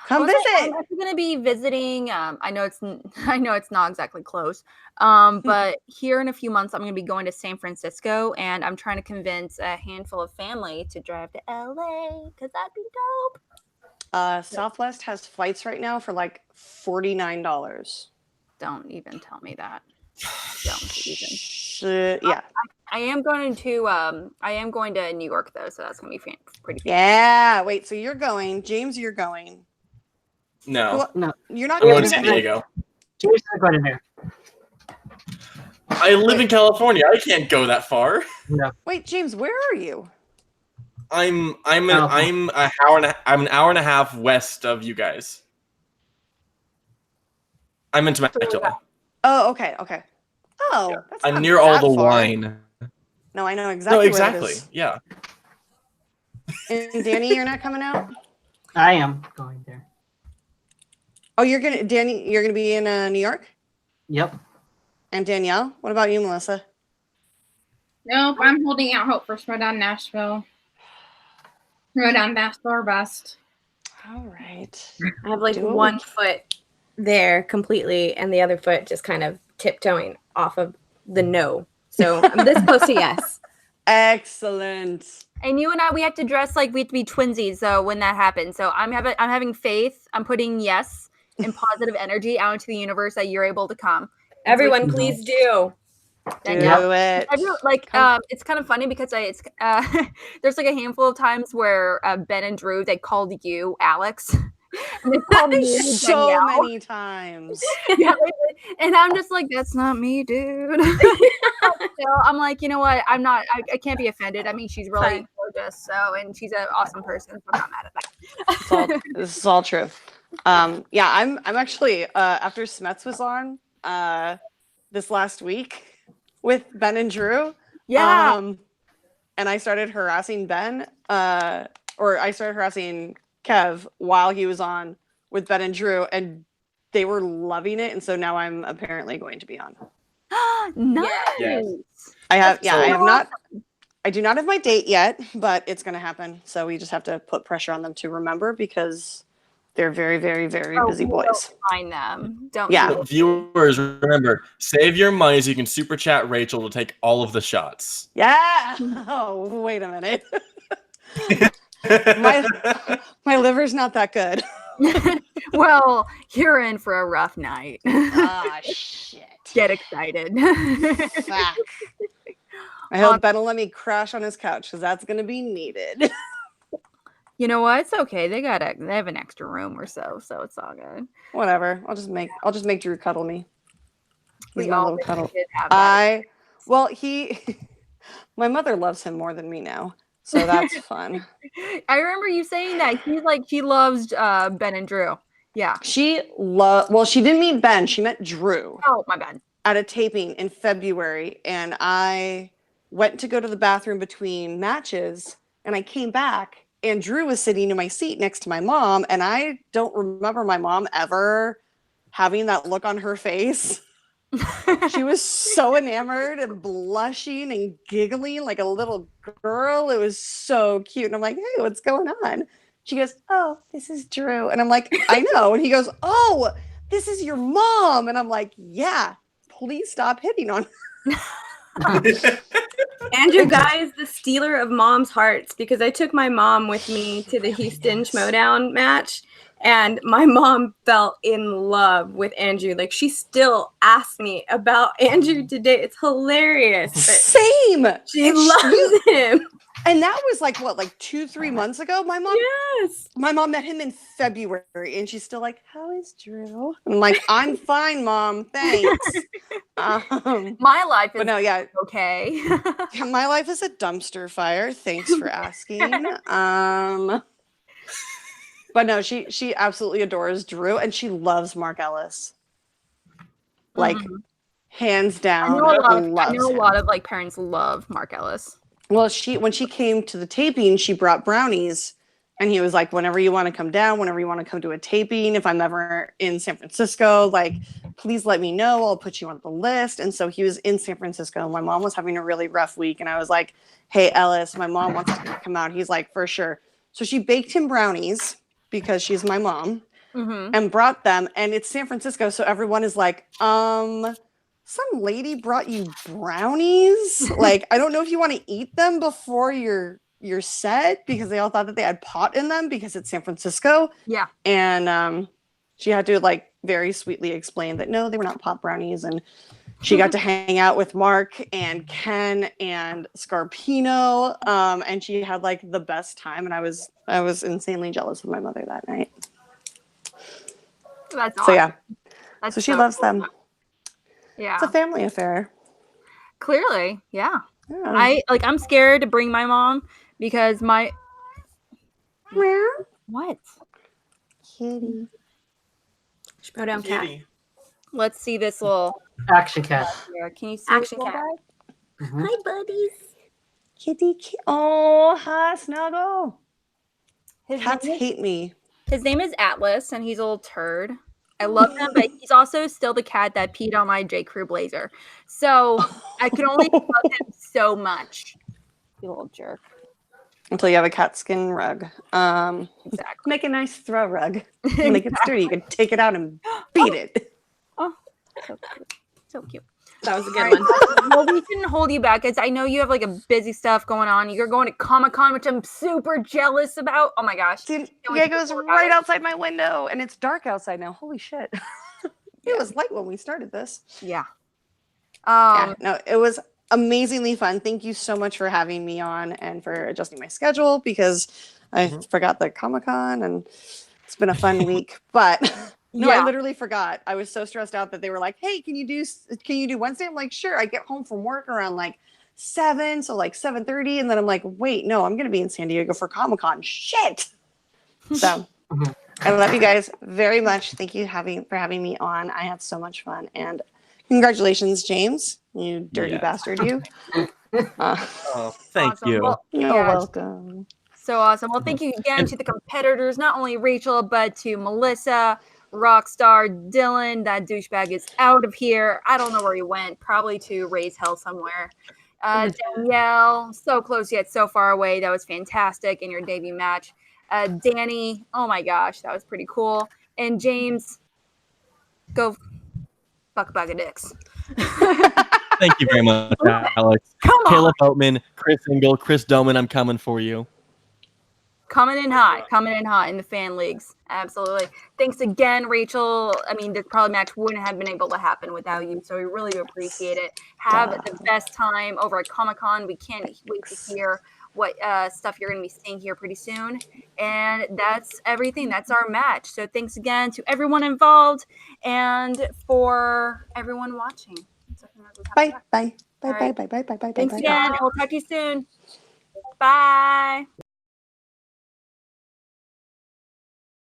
Come I'm visit. actually going to be visiting. I know it's not exactly close, but here in a few months, I'm going to be going to San Francisco, and I'm trying to convince a handful of family to drive to LA because that'd be dope. Southwest has flights right now for like $49. Don't even tell me that. Don't even. Yeah. I am going to New York though, so that's going to be pretty. Yeah. Wait. So you're going, James? You're going. No, You're not I'm going going to to San Diego. James not going there. I live in California. I can't go that far. No. Wait, James, where are you? I'm an hour and a half west of you guys. I'm in Temecula. Oh, okay. Oh, Yeah. that's I'm not near all that the far. wine. No, I know exactly. No, Where exactly. it is. Yeah. And Danny, you're not coming out? I am going there. Oh, you're gonna be in New York? Yep. And Danielle, what about you, Melissa? Nope, I'm holding out hope for Schmoedown Nashville. Schmoedown Nashville or bust. All right. I have like Do it. one foot there completely, and the other foot just kind of tiptoeing off of the no. So I'm this close to yes. Excellent. And you and I, we have to dress like we have to be twinsies. So when that happens, so I'm having faith. I'm putting yes and positive energy out into the universe that you're able to come. Everyone, please do. Do it. It's kind of funny because there's like a handful of times where Ben and Drew, they called you Alex. And they called me So Danielle. many times. Yeah, and I'm just like, that's not me, dude. So I'm like, you know what? I can't be offended. I mean, she's really gorgeous. So, and she's an awesome person. So I'm not mad at that. This is all true. I'm actually after Smets was on this last week with Ben and Drew. Yeah. And I started harassing Ben, or I started harassing Kev while he was on with Ben and Drew, and they were loving it, and so now I'm apparently going to be on. Nice. Yes. I do not have my date yet, but it's going to happen. So we just have to put pressure on them to remember because they're very, very, very busy boys. Don't find them. Don't. Yeah. So viewers, remember, save your money so you can super chat Rachel to take all of the shots. Yeah. Oh, wait a minute. my liver's not that good. Well, you're in for a rough night. Ah, shit. Get excited. Fuck. I hope Ben will let me crash on his couch because that's going to be needed. You know what? It's okay. They have an extra room or so it's all good. Whatever. I'll just make Drew cuddle me. He's We my all little cuddle. did have that. My mother loves him more than me now. So that's fun. I remember you saying that she loves Ben and Drew. Yeah. She didn't meet Ben. She met Drew. Oh, my bad. At a taping in February, and I went to go to the bathroom between matches, and I came back, and Drew was sitting in my seat next to my mom, and I don't remember my mom ever having that look on her face. She was so enamored and blushing and giggling like a little girl. It was so cute. And I'm like, hey, what's going on? She goes, oh, this is Drew. And I'm like, I know. And he goes, oh, this is your mom. And I'm like, yeah, please stop hitting on her. Andrew Guy is the stealer of mom's hearts because I took my mom with me to the Houston Schmoedown match. And my mom fell in love with Andrew. Like, she still asks me about Andrew today. It's hilarious. Same. She loves him. And that was like, what, like 2-3 months ago? My mom met him in February, and she's still like, how is Drew? I'm like, I'm fine, Mom. Thanks. My life is okay. My life is a dumpster fire. Thanks for asking. But no, she absolutely adores Drew, and she loves Mark Ellis. Like, hands down. I know a lot of like parents love Mark Ellis. Well, when she came to the taping, she brought brownies, and he was like, whenever you want to come down, whenever you want to come to a taping, if I'm ever in San Francisco, like, please let me know. I'll put you on the list. And so he was in San Francisco. My mom was having a really rough week, and I was like, hey, Ellis, my mom wants to come out. He's like, for sure. So she baked him brownies because she's my mom, and brought them. And it's San Francisco, so everyone is like, some lady brought you brownies? Like, I don't know if you want to eat them before your set, because they all thought that they had pot in them because it's San Francisco. Yeah. And she had to like very sweetly explain that no, they were not pot brownies. And she got to hang out with Mark and Ken and Scarpino, and she had like the best time. And I was insanely jealous of my mother that night. That's awesome. So yeah, That's so she loves them. Yeah, it's a family affair. Clearly, yeah. I'm scared to bring my mom because what? Kitty. Schmoedown cat. Let's see this little action cat. Yeah, can you see action this cat? Hi, buddies. Kitty. Oh, hi, Snuggle. Cats hate me. His name is Atlas, and he's a little turd. I love him, but he's also still the cat that peed on my J. Crew blazer. So I can only love him so much. You little jerk. Until you have a cat skin rug. Exactly. Make a nice throw rug. Make it sturdy. You can take it out and beat it. Oh, so cute. So cute. That was a good one. Well, we didn't hold you back because I know you have like a busy stuff going on. You're going to Comic-Con, which I'm super jealous about. Oh my gosh. Dude, Diego's right outside my window, and it's dark outside now. Holy shit. It was light when we started this. Yeah. No, it was amazingly fun. Thank you so much for having me on and for adjusting my schedule, because I forgot the Comic-Con, and it's been a fun week. But I literally forgot. I was so stressed out that they were like, hey, can you do Wednesday? I'm like, sure. I get home from work around like 7, so like 7:30, and then I'm like, wait, no, I'm gonna be in San Diego for Comic-Con. Shit. So I love you guys very much. Thank you for having me on. I had so much fun, and congratulations, James. You dirty bastard, you. Thank you. Well, You're welcome. So awesome. Well, thank you again to the competitors, not only Rachel, but to Melissa, Rockstar, Dylan. That douchebag is out of here. I don't know where he went. Probably to raise hell somewhere. Danielle, so close yet so far away. That was fantastic in your debut match. Danny, oh my gosh, that was pretty cool. And James, go fuck a bag of dicks. Thank you very much, Alex. Come on. Caleb Boatman, Chris Engel, Chris Doman, I'm coming for you. Coming in hot in the fan leagues. Absolutely. Thanks again, Rachel. I mean, this probably match wouldn't have been able to happen without you, so we really do appreciate it. Have the best time over at Comic-Con. We can't wait to hear what stuff you're going to be seeing here pretty soon. And that's everything. That's our match. So thanks again to everyone involved and for everyone watching. Bye. Thanks again. We'll talk to you soon. Bye.